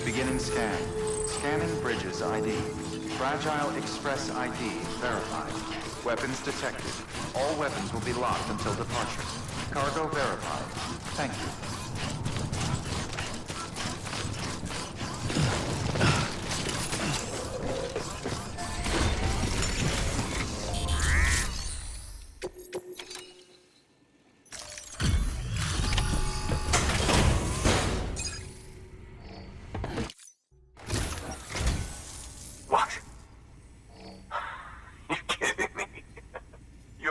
Beginning scan. Scanning bridges ID. Fragile Express ID verified. Weapons detected. All weapons will be locked until departure. Cargo verified. Thank you.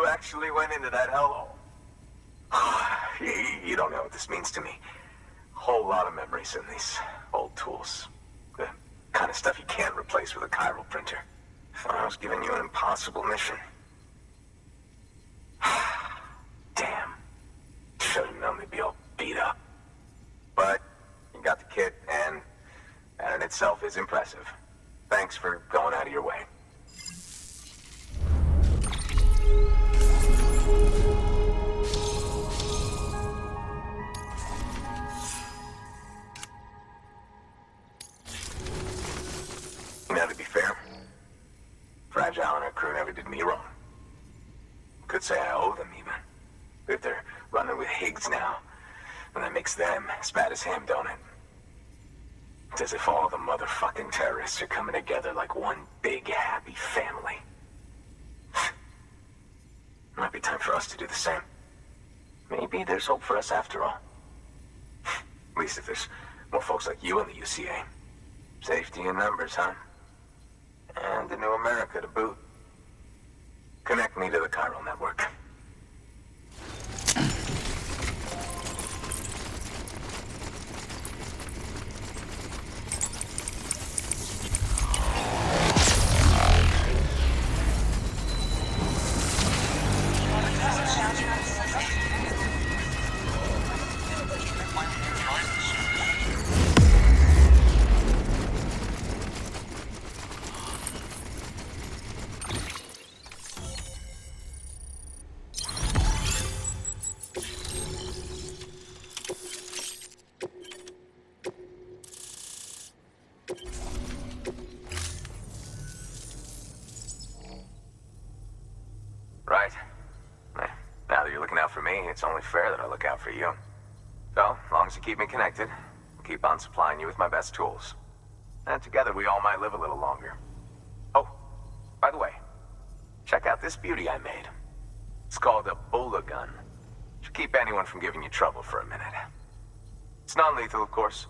Actually went into that hellhole. You don't know what this means to me. Whole lot of memories in these old tools. The kind of stuff you can't replace with a chiral printer. Thought I was giving you an impossible mission. Damn. Should've known they'd be all beat up. But you got the kit, and that in itself is impressive. Thanks for going out of your way. Now, to be fair, Fragile and her crew never did me wrong. Could say I owe them, even. If they're running with Higgs now, and that makes them as bad as him, don't it? It's as if all the motherfucking terrorists are coming together like one big, happy family. Might be time for us to do the same. Maybe there's hope for us after all. At least if there's more folks like you in the UCA. Safety in numbers, huh? And a new America to boot. Connect me to the chiral network. Right. Now that you're looking out for me, it's only fair that I look out for you. So, as long as you keep me connected, I'll keep on supplying you with my best tools. And together we all might live a little longer. Oh, by the way, check out this beauty I made. It's called a bullet gun. Should keep anyone from giving you trouble for a minute. It's non-lethal, of course.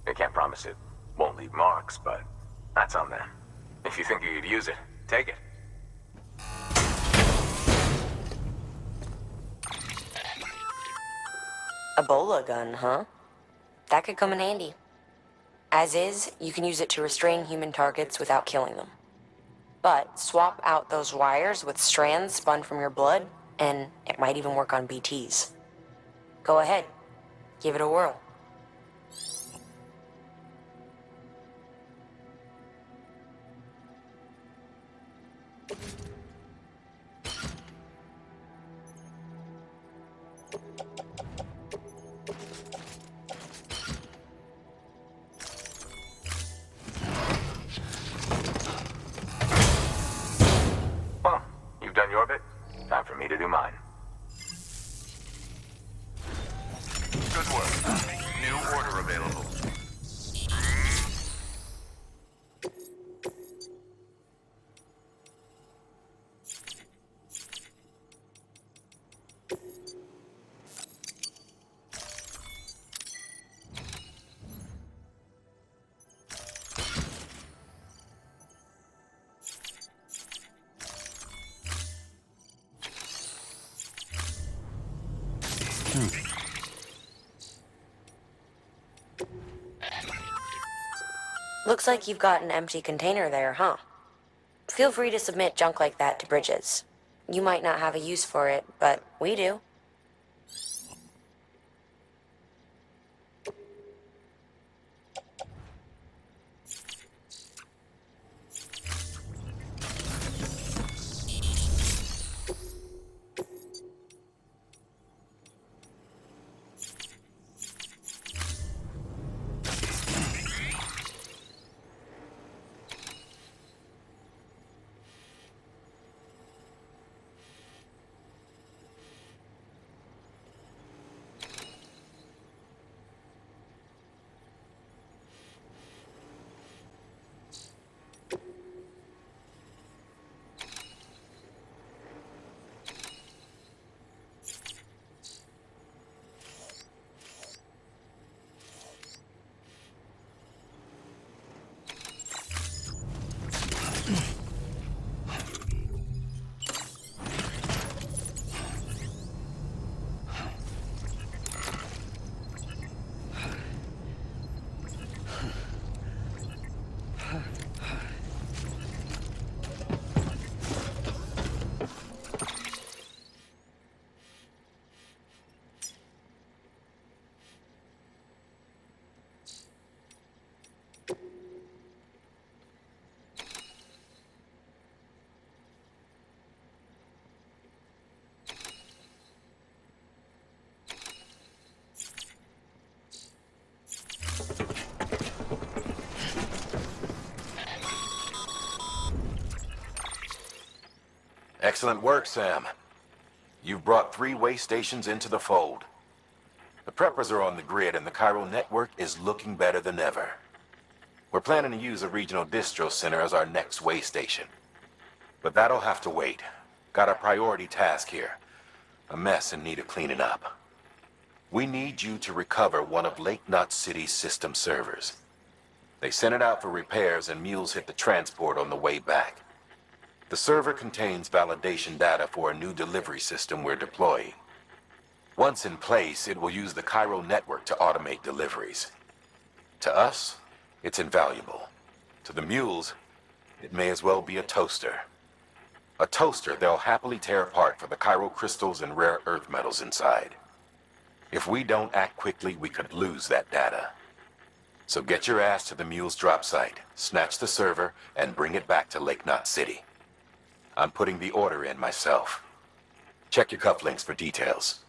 I can't promise it won't leave marks, but that's on them. If you think you could use it, take it. Ebola gun, huh? That could come in handy. As is, you can use it to restrain human targets without killing them. But swap out those wires with strands spun from your blood, and it might even work on BTs. Go ahead. Give it a whirl. Well, you've done your bit. Time for me to do mine. Good work. New order available. Looks like you've got an empty container there, huh? Feel free to submit junk like that to Bridges. You might not have a use for it, but we do. Excellent work, Sam. You've brought 3 way stations into the fold. The preppers are on the grid and the Chiral network is looking better than ever. We're planning to use a regional distro center as our next way station. But that'll have to wait. Got a priority task here. A mess in need of cleaning up. We need you to recover one of Lake Knot City's system servers. They sent it out for repairs and mules hit the transport on the way back. The server contains validation data for a new delivery system we're deploying. Once in place, it will use the Chiral network to automate deliveries. To us, it's invaluable. To the mules, it may as well be a toaster. A toaster they'll happily tear apart for the Chiral crystals and rare earth metals inside. If we don't act quickly, we could lose that data. So get your ass to the mule's drop site, snatch the server, and bring it back to Lake Knot City. I'm putting the order in myself. Check your cufflinks for details.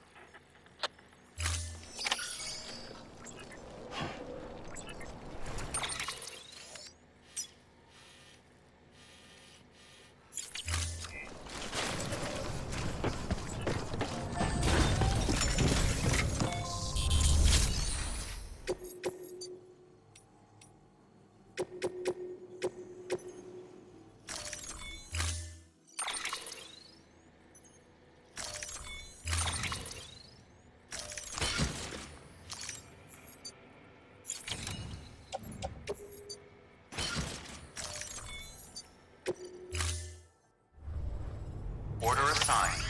Order assigned.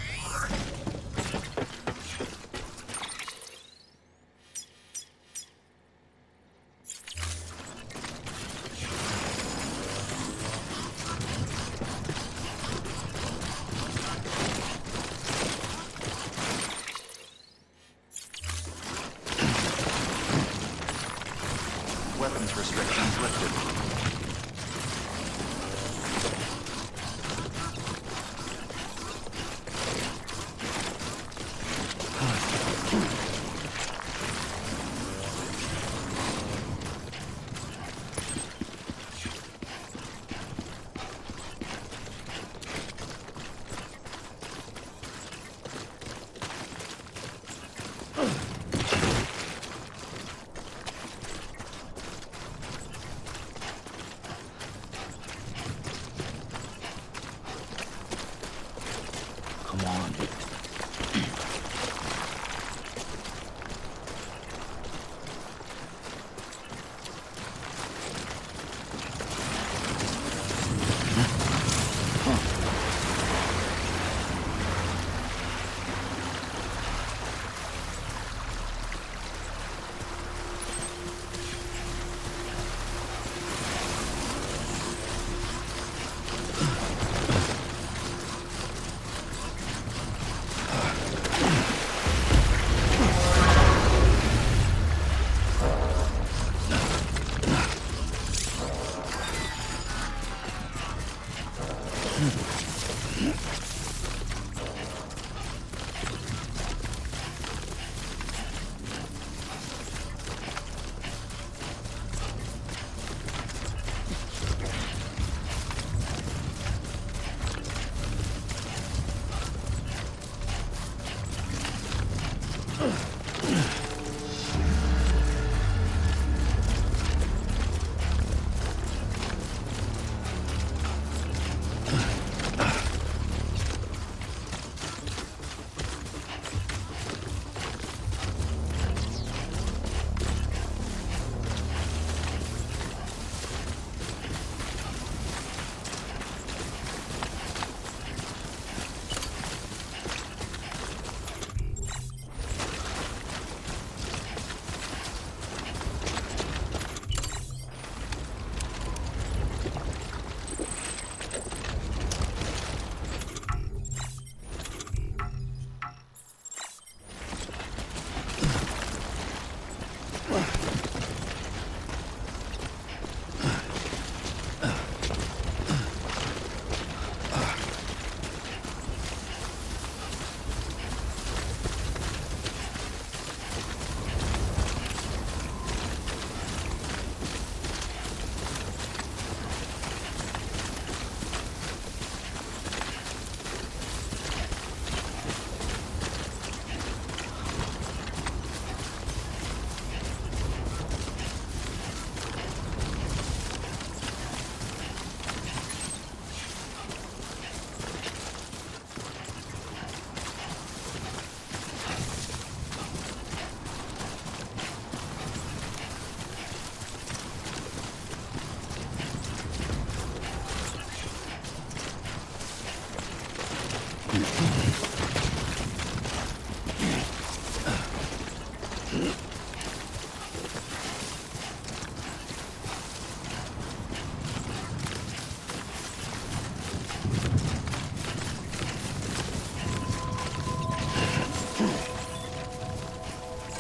Weapons restrictions lifted. Come on.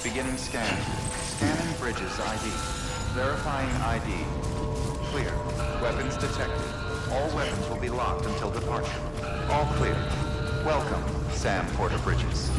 Beginning scan. Scanning bridges ID. Verifying ID. Clear. Weapons detected. All weapons will be locked until departure. All clear. Welcome, Sam Porter Bridges.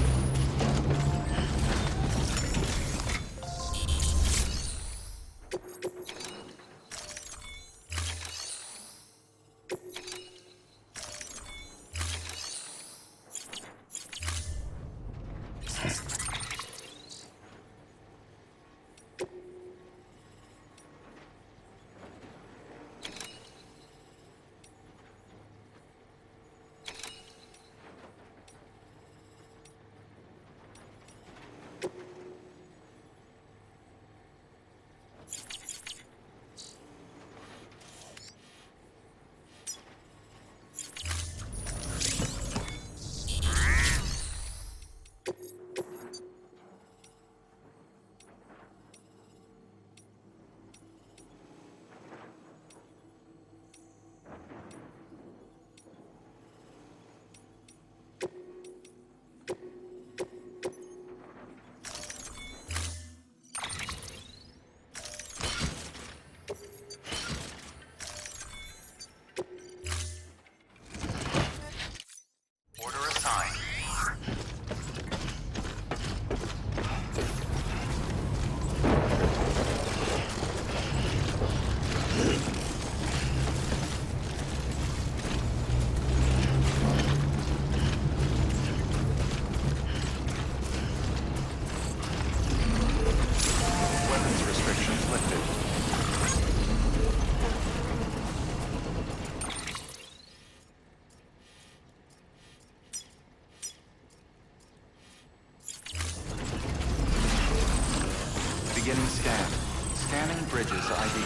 Beginning scan. Scanning bridges ID.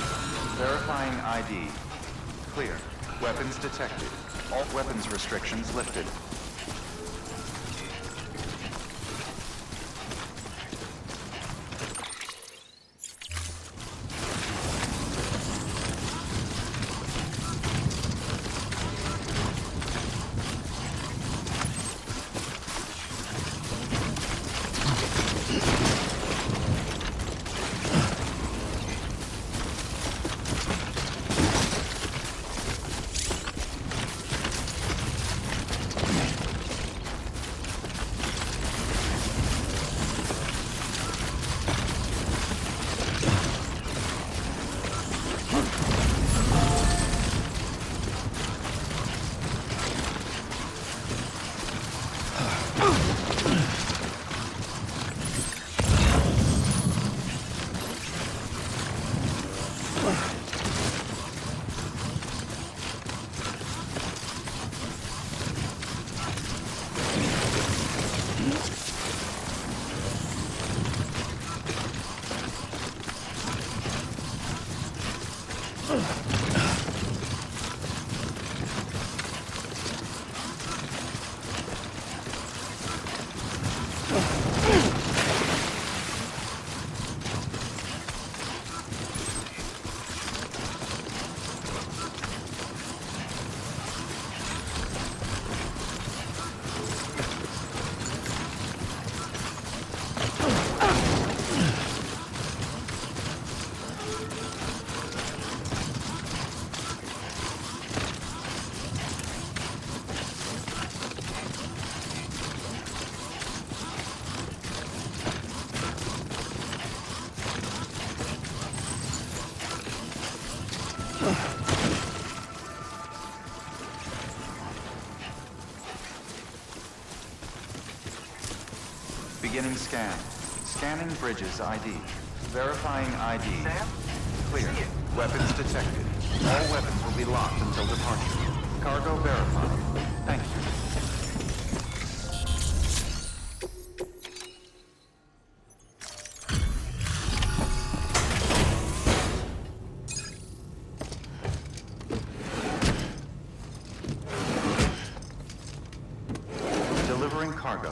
Verifying ID. Clear. Weapons detected. All weapons restrictions lifted. Beginning scan. Scanning bridges ID. Verifying ID. Sam? Clear. Weapons detected. All weapons will be locked until departure. Cargo verified. Thank you. Delivering cargo.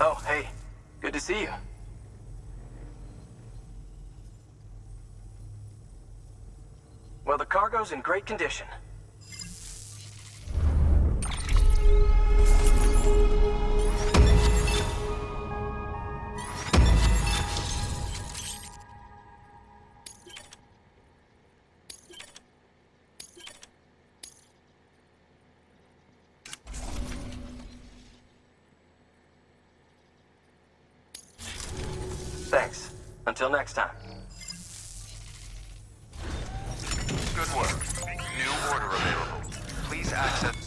Oh, hey. Good to see you. Well, the cargo's in great condition. Thanks. Until next time. Good work. New order available. Please access...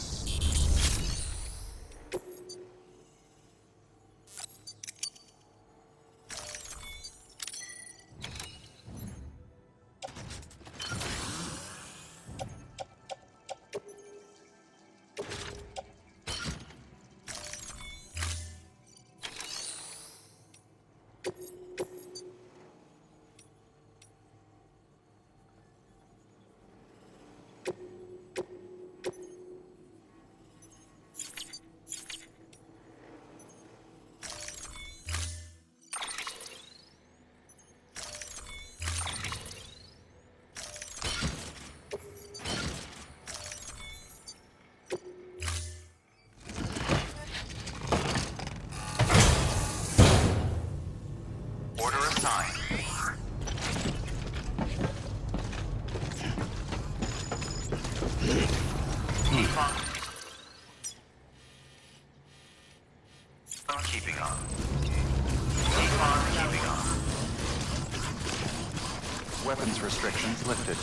Order assigned. Keeping on. Keep on keeping on. Weapons restrictions lifted.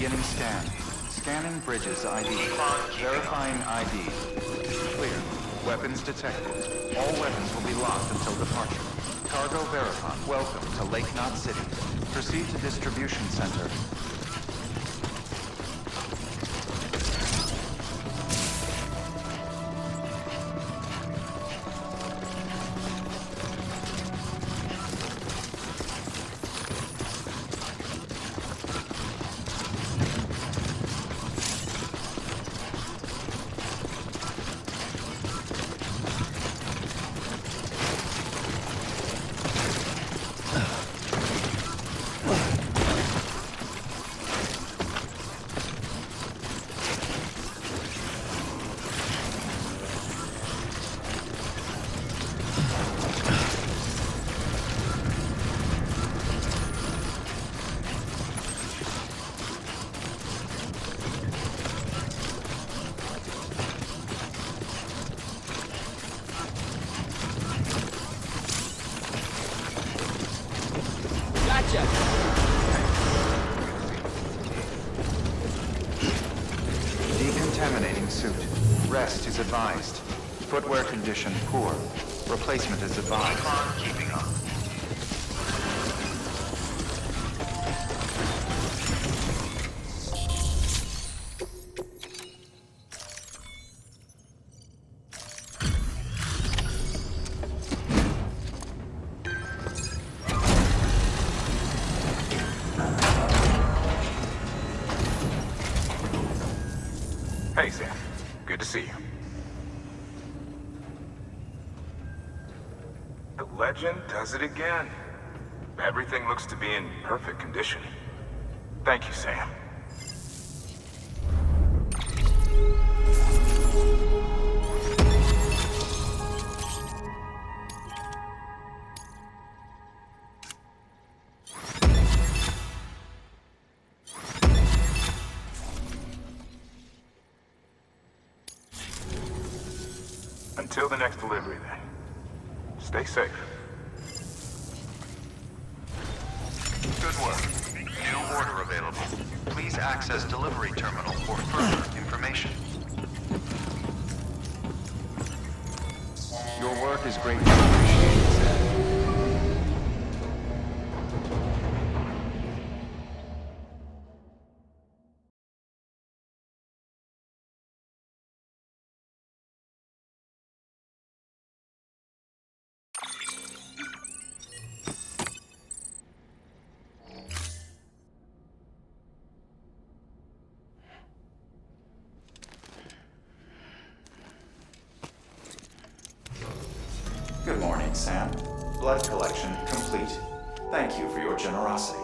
Beginning scan. Scanning bridges ID. Verifying ID. Clear. Weapons detected. All weapons will be locked until departure. Cargo verified. Welcome to Lake Knot City. Proceed to distribution center. Decontaminating suit. Rest is advised. Footwear condition poor. Replacement is advised. Keeping on. Hey, Sam. Good to see you. The legend does it again. Everything looks to be in perfect condition. Thank you, Sam. Until the next delivery, then. Stay safe. Good work. New order available. Please access delivery terminal for further information. Your work is greatly appreciated, Sam. Good morning, Sam. Blood collection complete. Thank you for your generosity.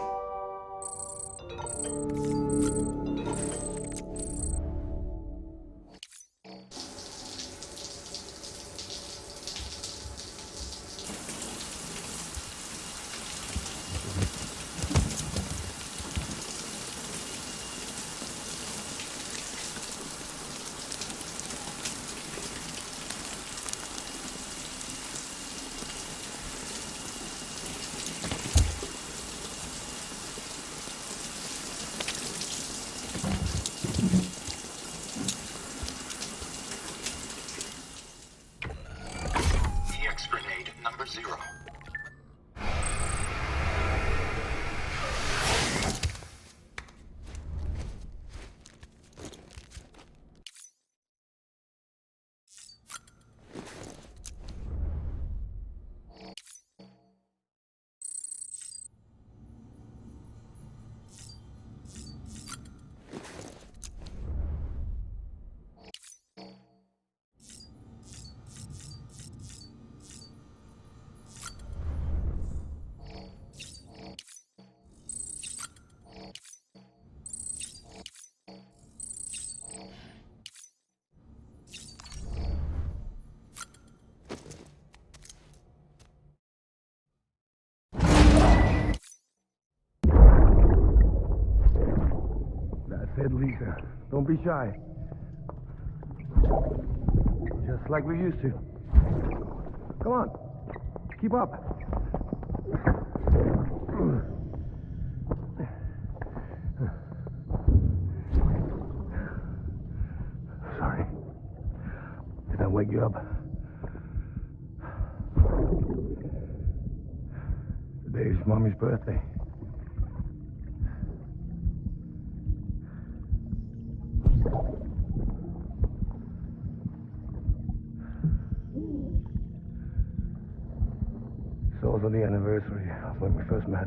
Number 0. Said Lisa, don't be shy. Just like we used to. Come on, keep up. wake you up. Today's Mommy's birthday. It's also the anniversary of when we first met.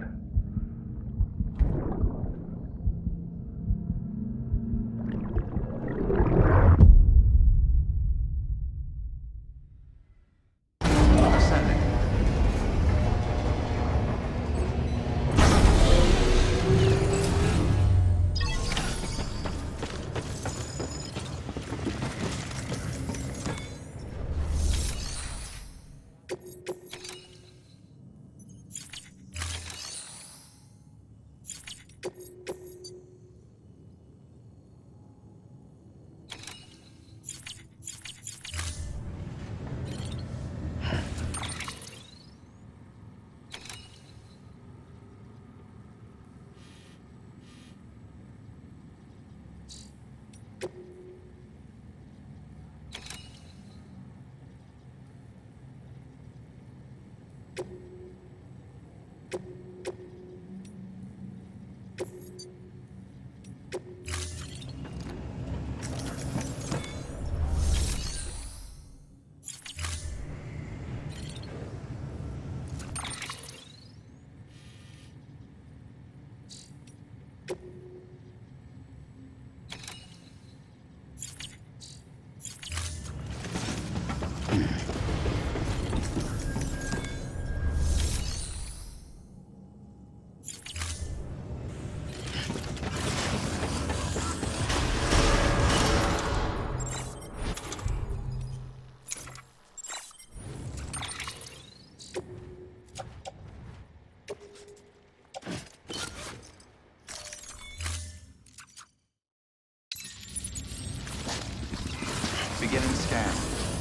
Beginning scan.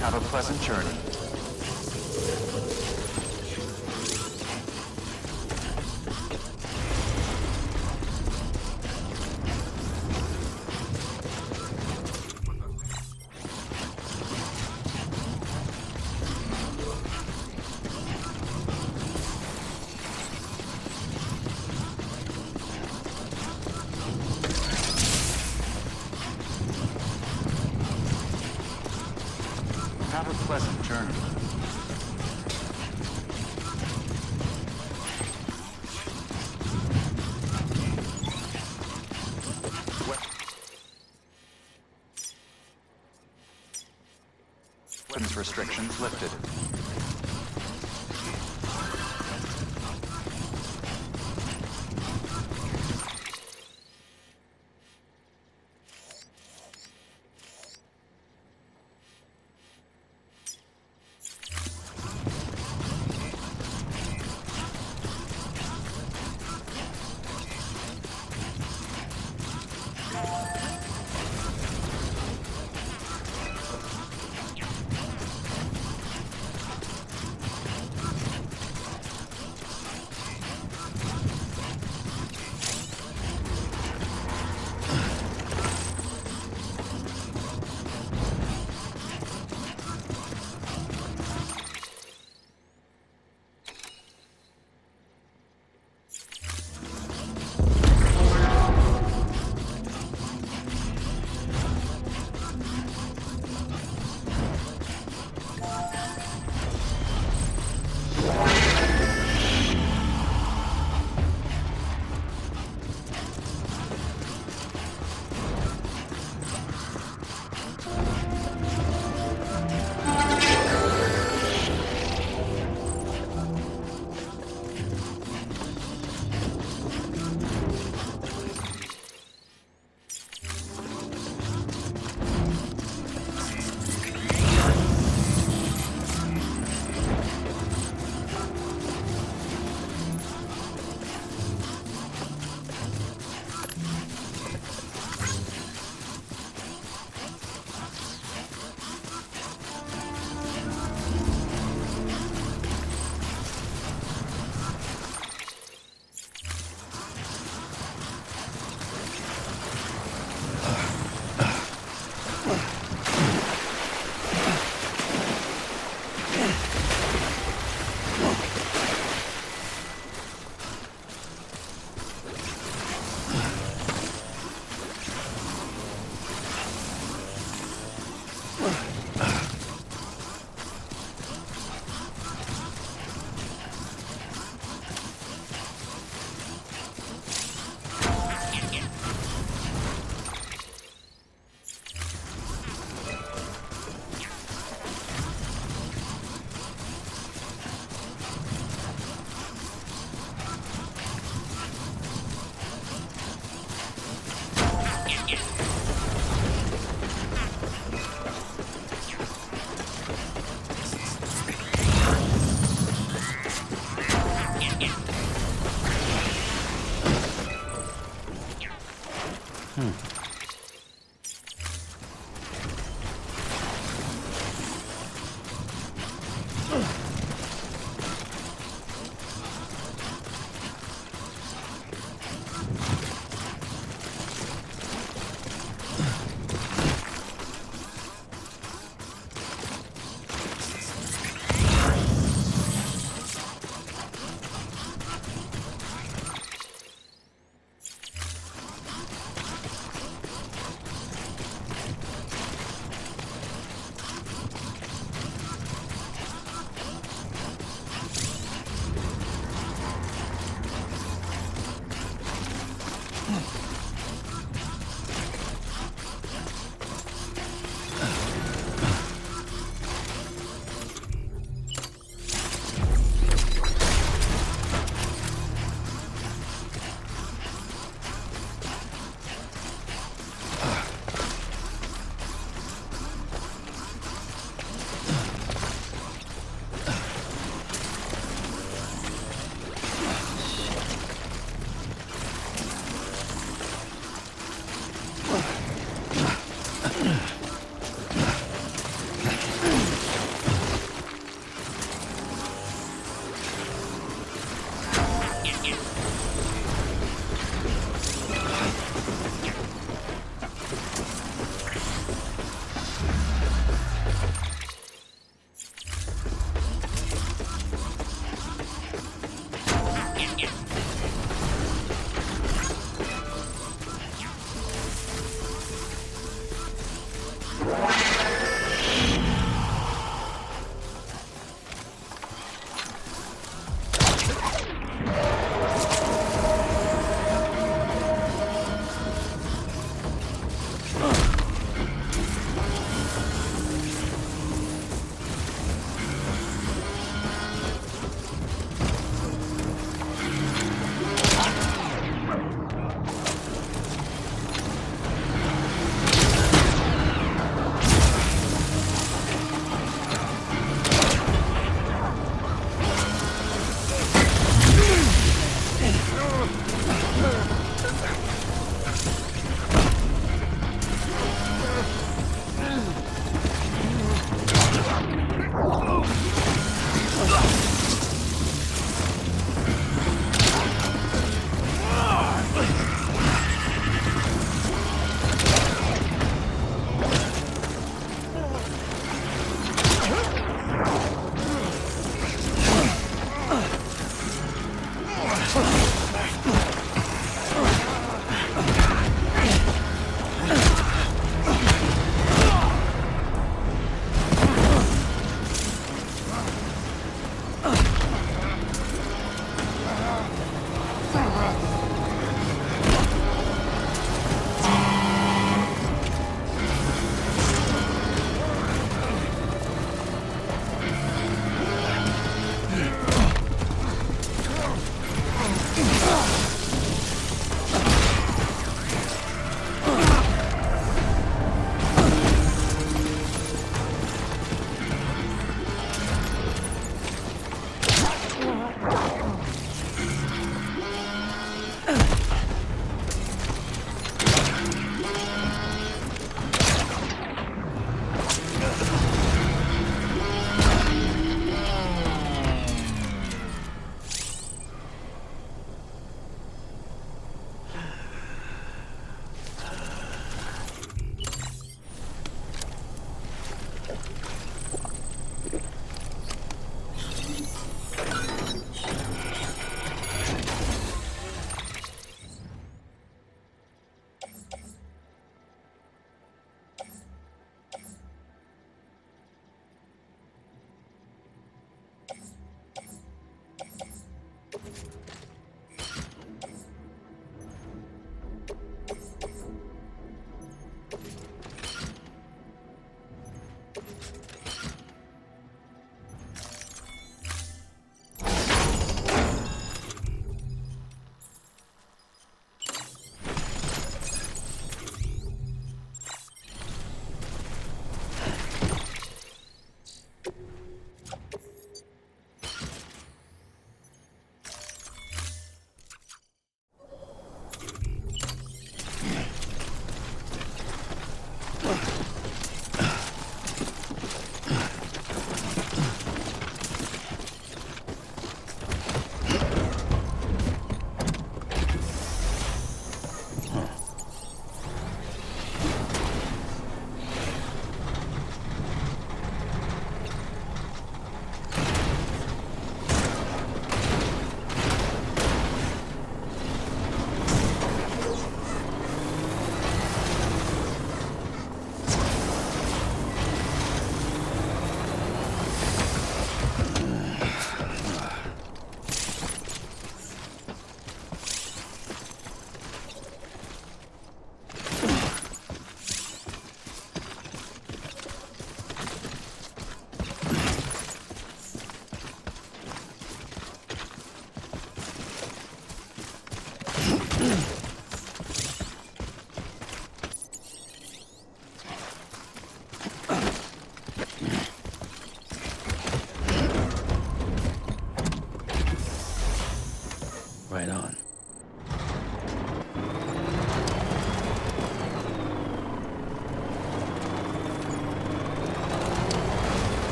Have a pleasant journey. Have a pleasant journey. Weapons restrictions lifted.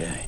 okay.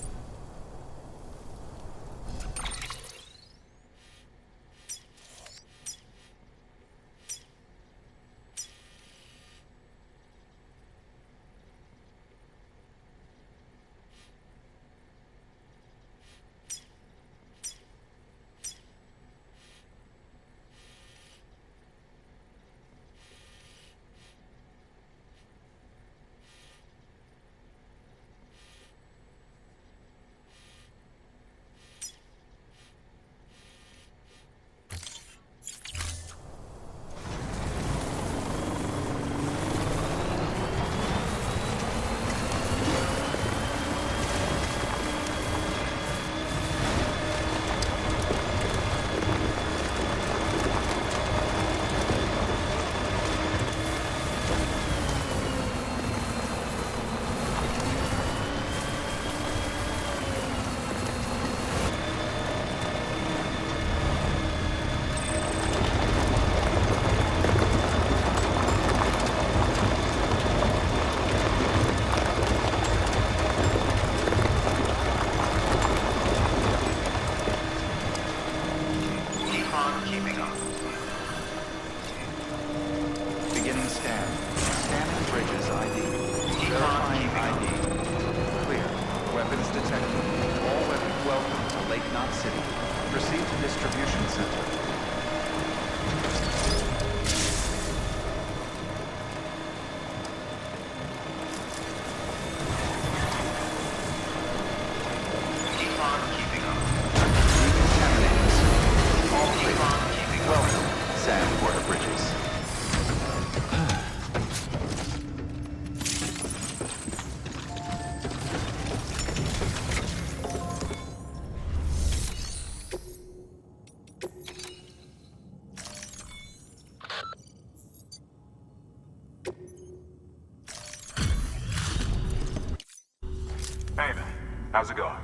Hey man, how's it going?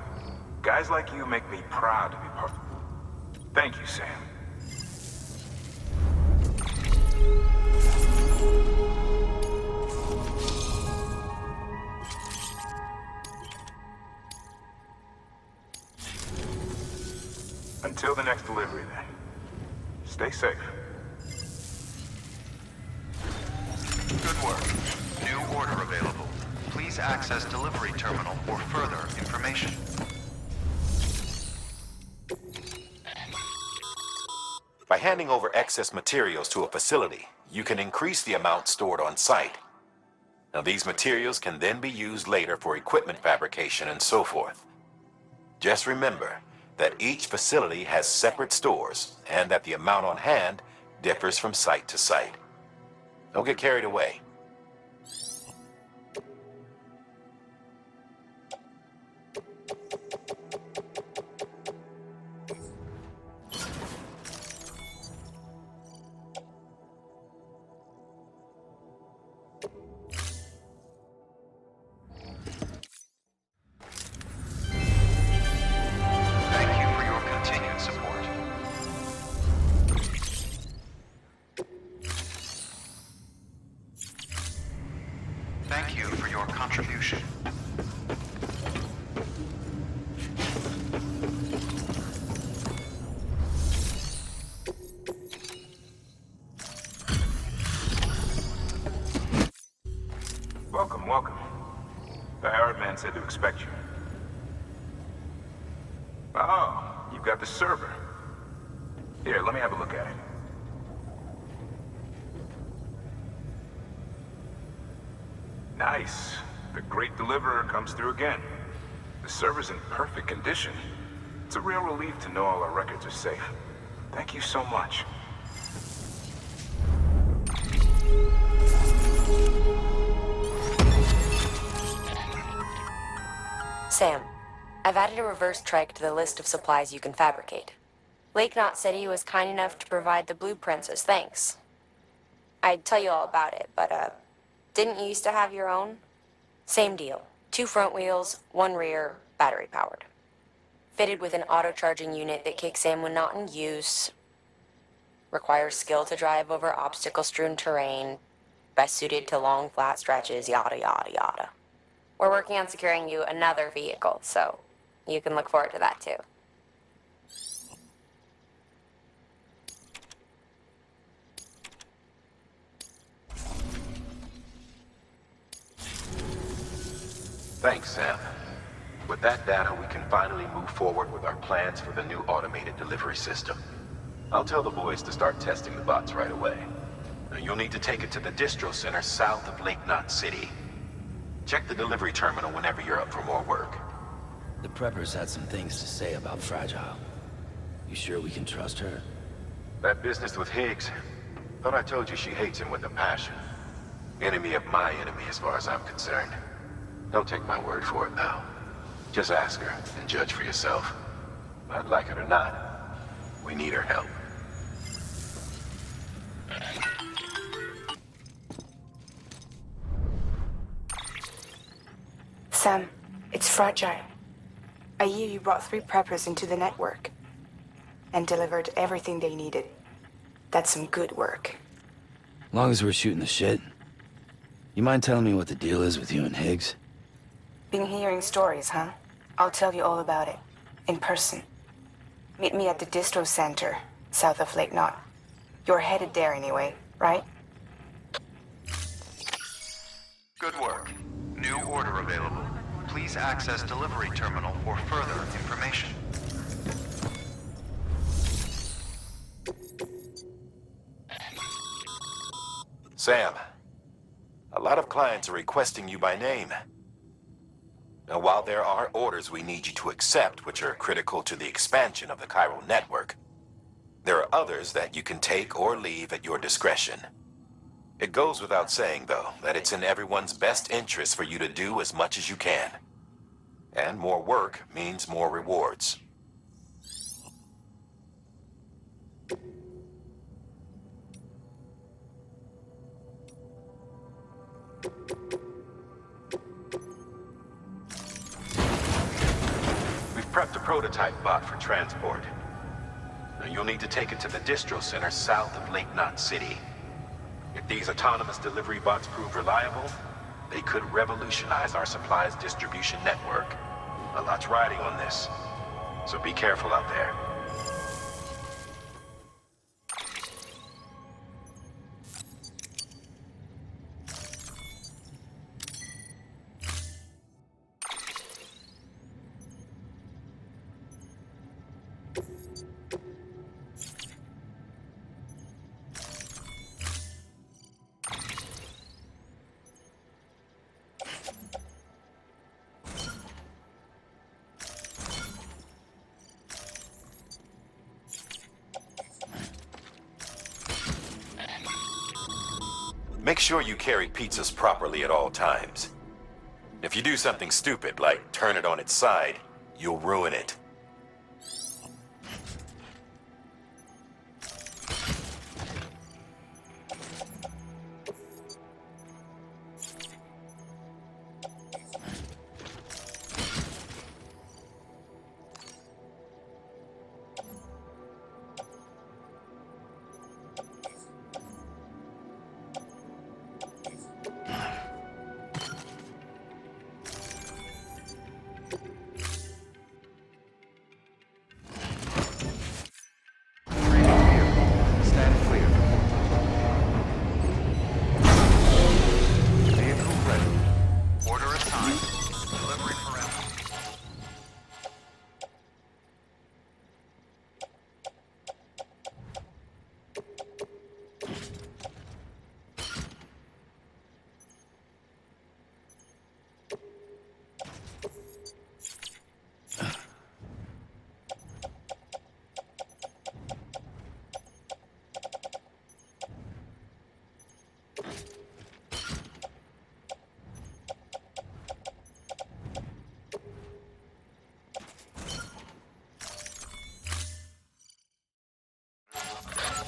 Guys like you make me proud to be part of it. Thank you, Sam. Until the next delivery then. Stay safe. Good work. New order available. Please access delivery terminal for further information. By handing over excess materials to a facility, you can increase the amount stored on site. Now, these materials can then be used later for equipment fabrication and so forth. Just remember that each facility has separate stores and that the amount on hand differs from site to site. Don't get carried away. Thank you for your contribution. Welcome, welcome. The Arab man said to expect you. Oh, you've got the server. Here, let me have a look at it. Nice. The great deliverer comes through again. The server's in perfect condition. It's a real relief to know all our records are safe. Thank you so much. Sam, I've added a reverse trike to the list of supplies you can fabricate. Lake Knot said he was kind enough to provide the blueprints as thanks. I'd tell you all about it, but, didn't you used to have your own? Same deal. 2 front wheels, 1 rear, battery powered. Fitted with an auto-charging unit that kicks in when not in use. Requires skill to drive over obstacle-strewn terrain. Best suited to long, flat stretches, yada, yada, yada. We're working on securing you another vehicle, so you can look forward to that too. Thanks, Sam. With that data, we can finally move forward with our plans for the new automated delivery system. I'll tell the boys to start testing the bots right away. Now, you'll need to take it to the distro center south of Lake Knot City. Check the delivery terminal whenever you're up for more work. The preppers had some things to say about Fragile. You sure we can trust her? That business with Higgs, thought I told you she hates him with a passion. Enemy of my enemy as far as I'm concerned. Don't take my word for it, though. Just ask her and judge for yourself. I'd like it or not, we need her help. Sam, it's Fragile. I hear you brought 3 preppers into the network and delivered everything they needed. That's some good work. Long as we're shooting the shit. You mind telling me what the deal is with you and Higgs? Been hearing stories, huh? I'll tell you all about it. In person. Meet me at the distro center, south of Lake Knot. You're headed there anyway, right? Good work. New order available. Please access delivery terminal for further information. Sam, a lot of clients are requesting you by name. Now, while there are orders we need you to accept, which are critical to the expansion of the chiral network, there are others that you can take or leave at your discretion. It goes without saying, though, that it's in everyone's best interest for you to do as much as you can. And more work means more rewards. We've prepped a prototype bot for transport. Now, you'll need to take it to the distro center south of Lake Knot City. If these autonomous delivery bots prove reliable, they could revolutionize our supplies distribution network. A lot's riding on this, so be careful out there. Make sure you carry pizzas properly at all times. If you do something stupid, like turn it on its side, you'll ruin it.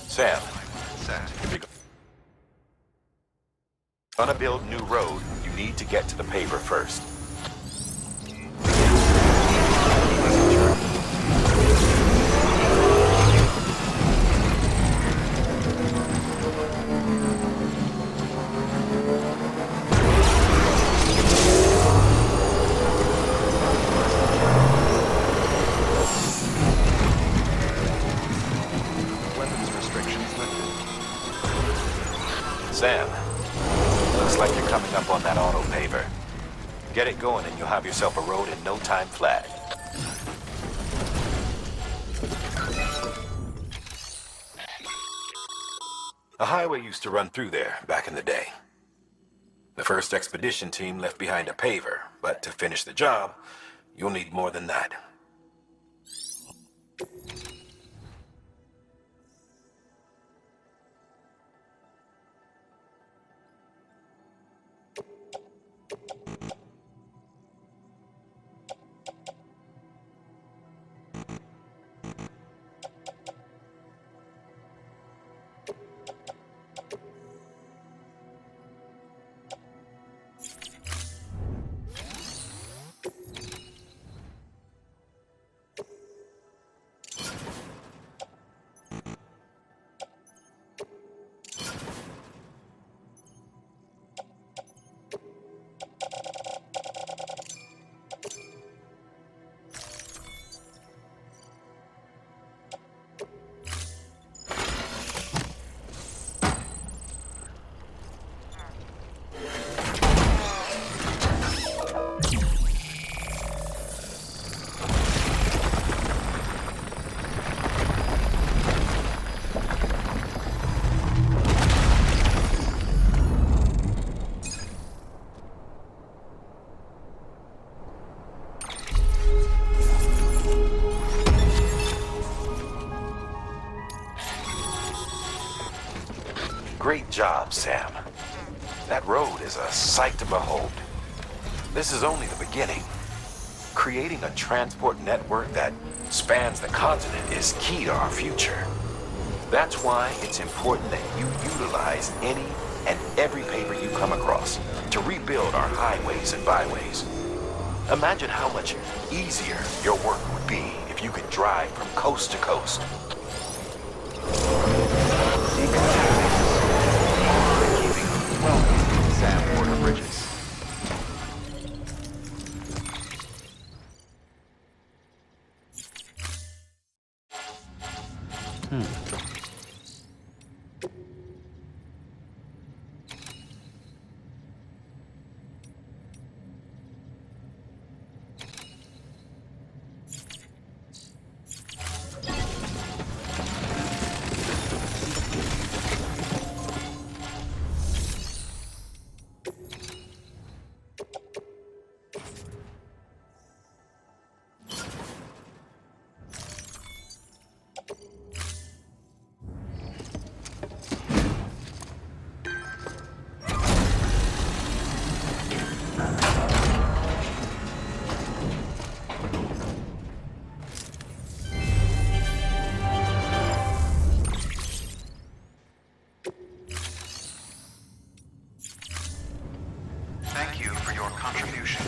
Sam, if you're gonna build new road, you need to get to the paver first. going and you'll have yourself a road in no time flat. A highway used to run through there back in the day. The first expedition team left behind a paver, but to finish the job, you'll need more than that. Great job, Sam. That road is a sight to behold. This is only the beginning. Creating a transport network that spans the continent is key to our future. That's why it's important that you utilize any and every paper you come across to rebuild our highways and byways. Imagine how much easier your work would be if you could drive from coast to coast. Sam Porter Bridges. Thank you for your contribution.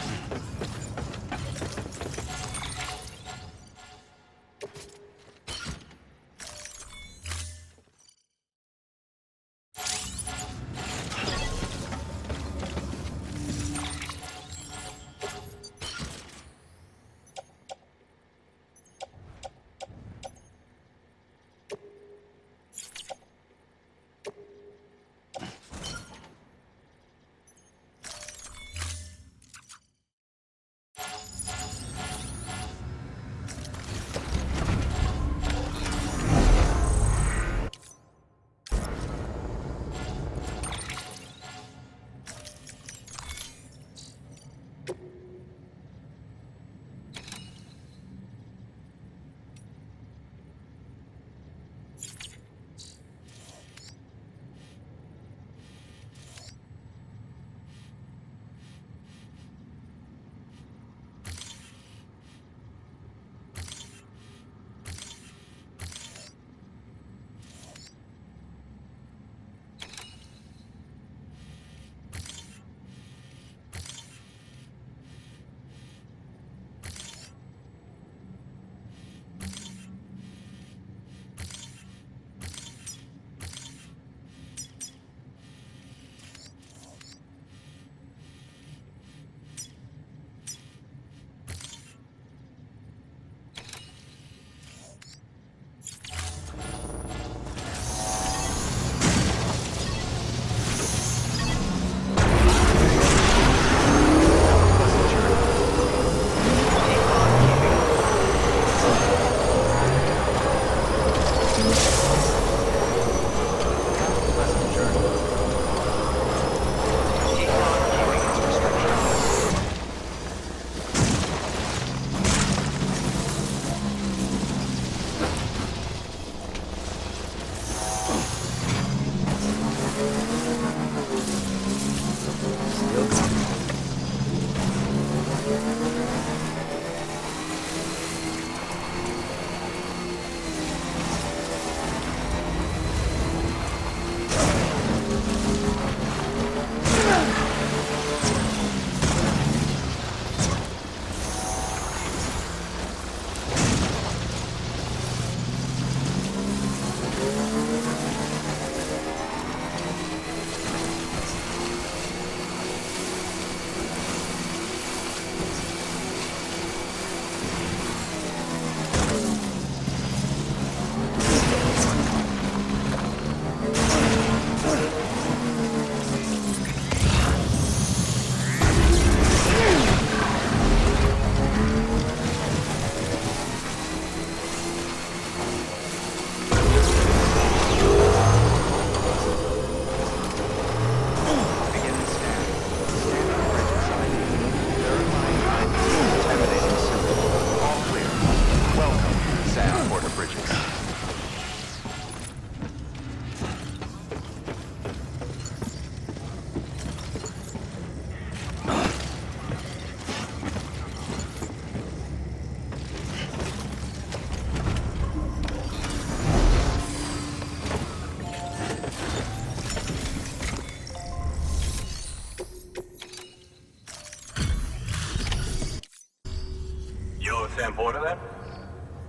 Sam Porter then?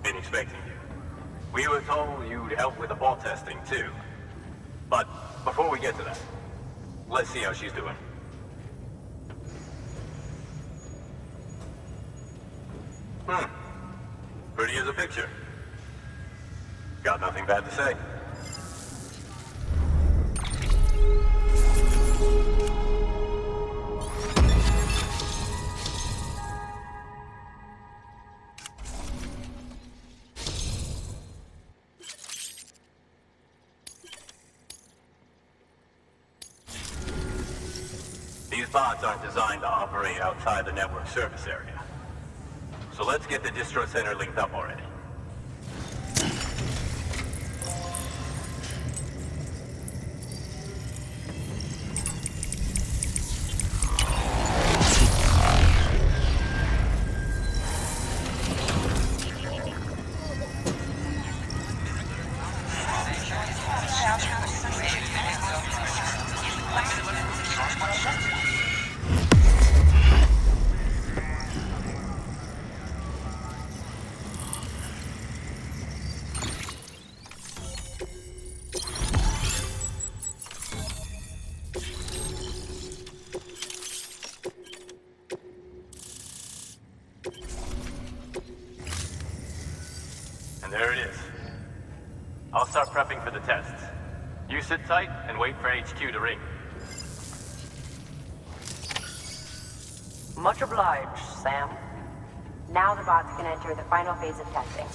Been expecting you. We were told you'd help with the ball testing too. But before we get to that, let's see how she's doing. Pretty as a picture. Got nothing bad to say. These bots aren't designed to operate outside the network service area. So let's get the distro center linked up already. There it is. I'll start prepping for the tests. You sit tight and wait for HQ to ring. Much obliged, Sam. Now the bots can enter the final phase of testing.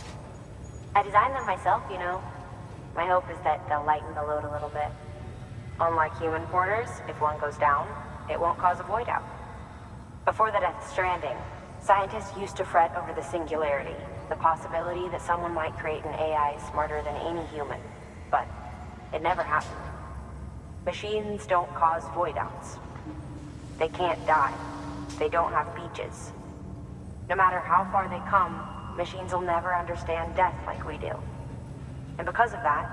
I designed them myself, you know. My hope is that they'll lighten the load a little bit. Unlike human porters, if one goes down, it won't cause a void out. Before the Death Stranding, scientists used to fret over the singularity, the possibility that someone might create an AI smarter than any human. But it never happened. Machines don't cause void outs. They can't die. They don't have beaches. No matter how far they come, machines will never understand death like we do. And because of that,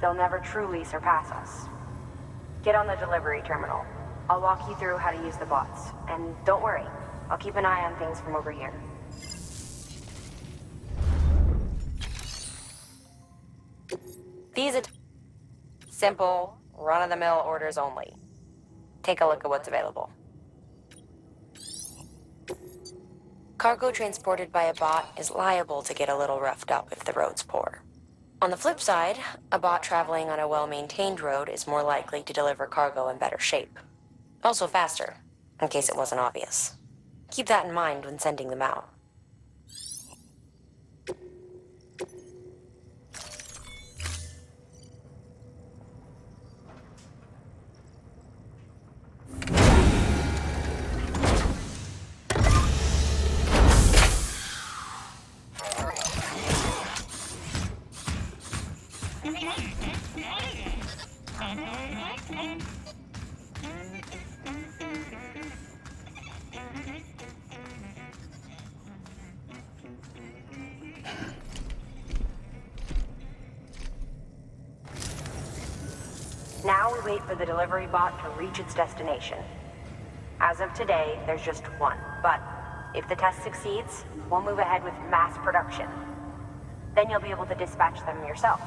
they'll never truly surpass us. Get on the delivery terminal. I'll walk you through how to use the bots. And don't worry, I'll keep an eye on things from over here. These are simple, run-of-the-mill orders only. Take a look at what's available. Cargo transported by a bot is liable to get a little roughed up if the road's poor. On the flip side, a bot traveling on a well-maintained road is more likely to deliver cargo in better shape. Also faster, in case it wasn't obvious. Keep that in mind when sending them out. Now we wait for the delivery bot to reach its destination. As of today, there's just one, but if the test succeeds, we'll move ahead with mass production. Then you'll be able to dispatch them yourself.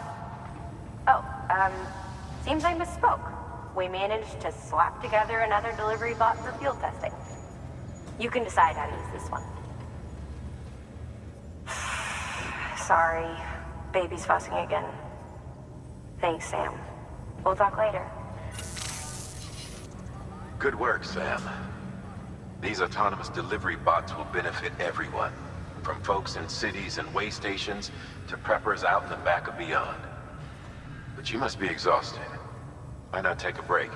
Oh, seems I misspoke. We managed to slap together another delivery bot for field testing. You can decide how to use this one. Sorry, baby's fussing again. Thanks, Sam. We'll talk later. Good work, Sam. These autonomous delivery bots will benefit everyone, from folks in cities and way stations to preppers out in the back and beyond. But you must be exhausted. Why not take a break?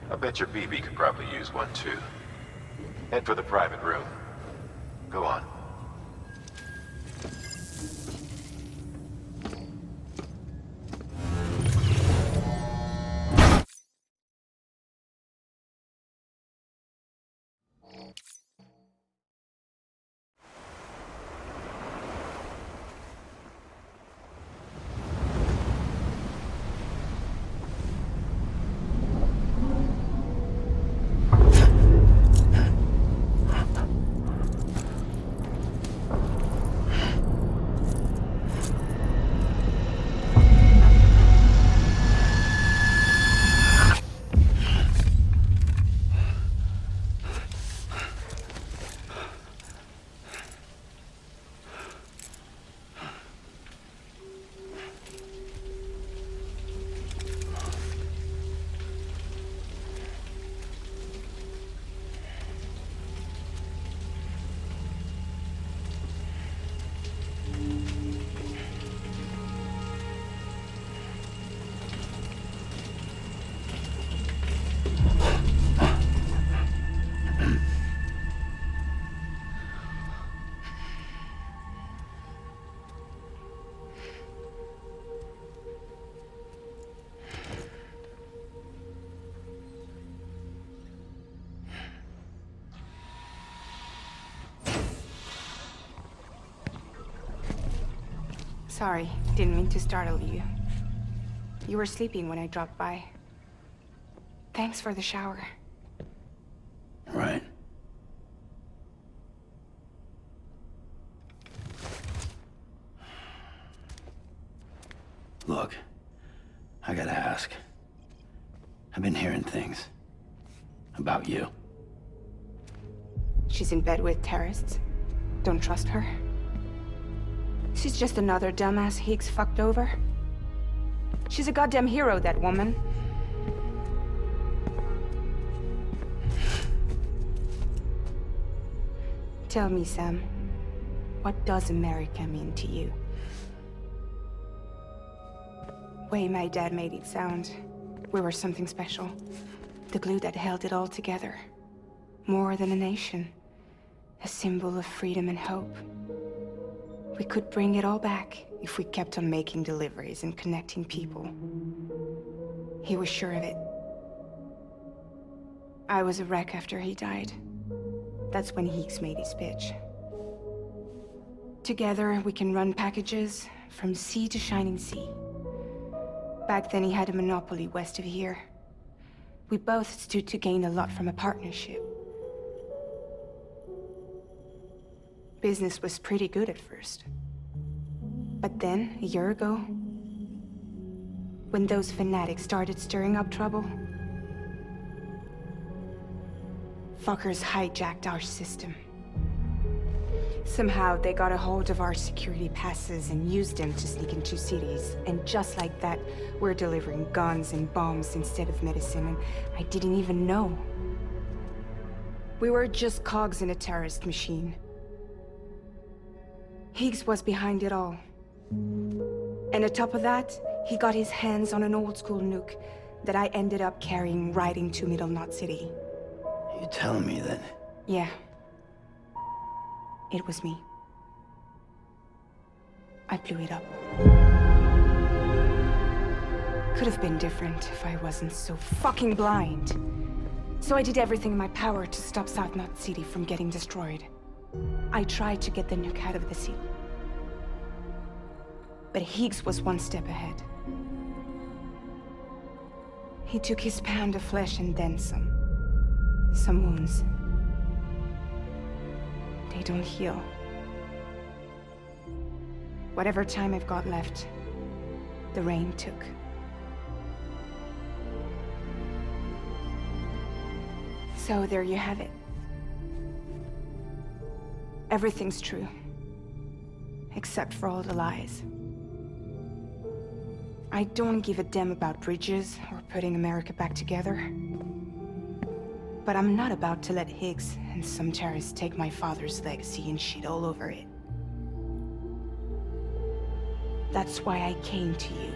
I bet your BB could probably use one too. Head for the private room. Go on. Sorry, didn't mean to startle you. You were sleeping when I dropped by. Thanks for the shower. Right. Look, I gotta ask. I've been hearing things about you. She's in bed with terrorists. Don't trust her. She's just another dumbass Higgs fucked over. She's a goddamn hero, that woman. Tell me, Sam, what does America mean to you? Way my dad made it sound, we were something special. The glue that held it all together. More than a nation. A symbol of freedom and hope. We could bring it all back if we kept on making deliveries and connecting people. He was sure of it. I was a wreck after he died. That's when Higgs made his pitch. Together, we can run packages from sea to shining sea. Back then, he had a monopoly west of here. We both stood to gain a lot from a partnership. Business was pretty good at first. But then, a year ago, when those fanatics started stirring up trouble, fuckers hijacked our system. Somehow, they got a hold of our security passes and used them to sneak into cities. And just like that, we're delivering guns and bombs instead of medicine, and I didn't even know. We were just cogs in a terrorist machine. Higgs was behind it all. And on top of that, he got his hands on an old-school nuke that I ended up carrying right into Middle Knot City. You telling me that? Yeah. It was me. I blew it up. Could have been different if I wasn't so fucking blind. So I did everything in my power to stop South Knot City from getting destroyed. I tried to get the nuke out of the city. But Higgs was one step ahead. He took his pound of flesh and then some. Some wounds. They don't heal. Whatever time I've got left, the rain took. So there you have it. Everything's true. Except for all the lies. I don't give a damn about bridges or putting America back together. But I'm not about to let Higgs and some terrorists take my father's legacy and shit all over it. That's why I came to you.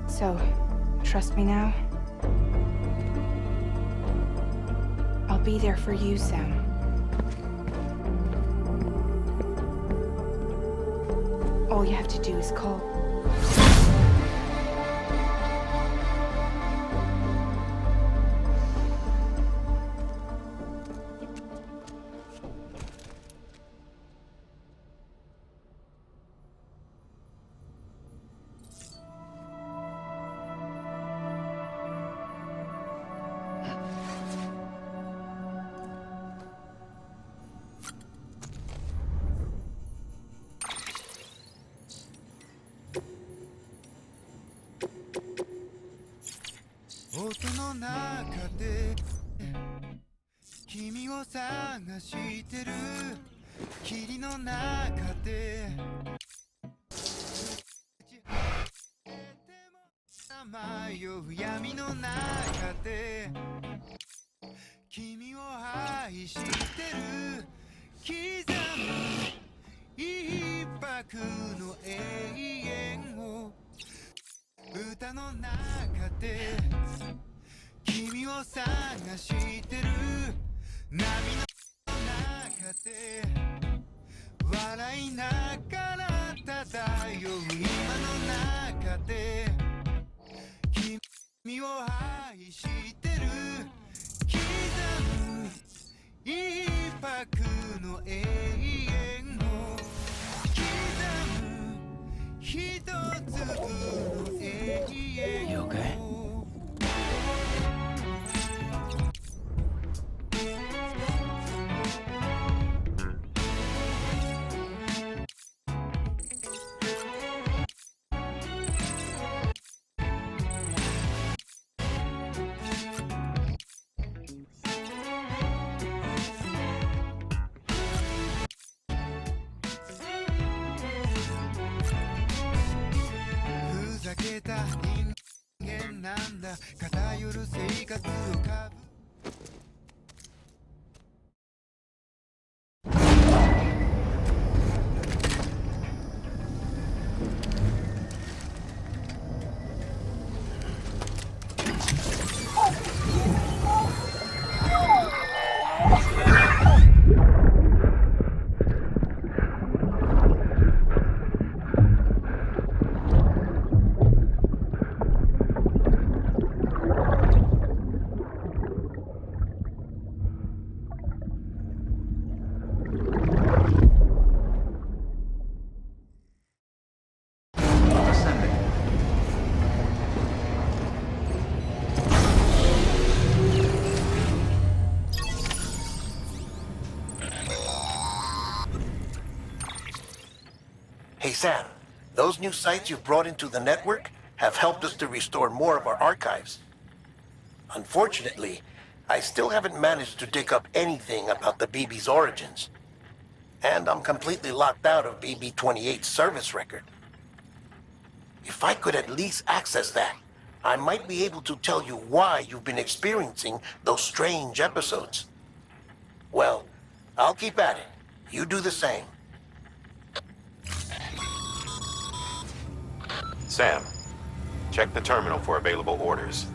So, trust me now? I'll be there for you, Sam. All you have to do is call. の永遠を刻む一粒の永遠 You okay? Hey, Sam, those new sites you've brought into the network have helped us to restore more of our archives. Unfortunately, I still haven't managed to dig up anything about the BB's origins. And I'm completely locked out of BB-28's service record. If I could at least access that, I might be able to tell you why you've been experiencing those strange episodes. Well, I'll keep at it. You do the same. Sam, check the terminal for available orders.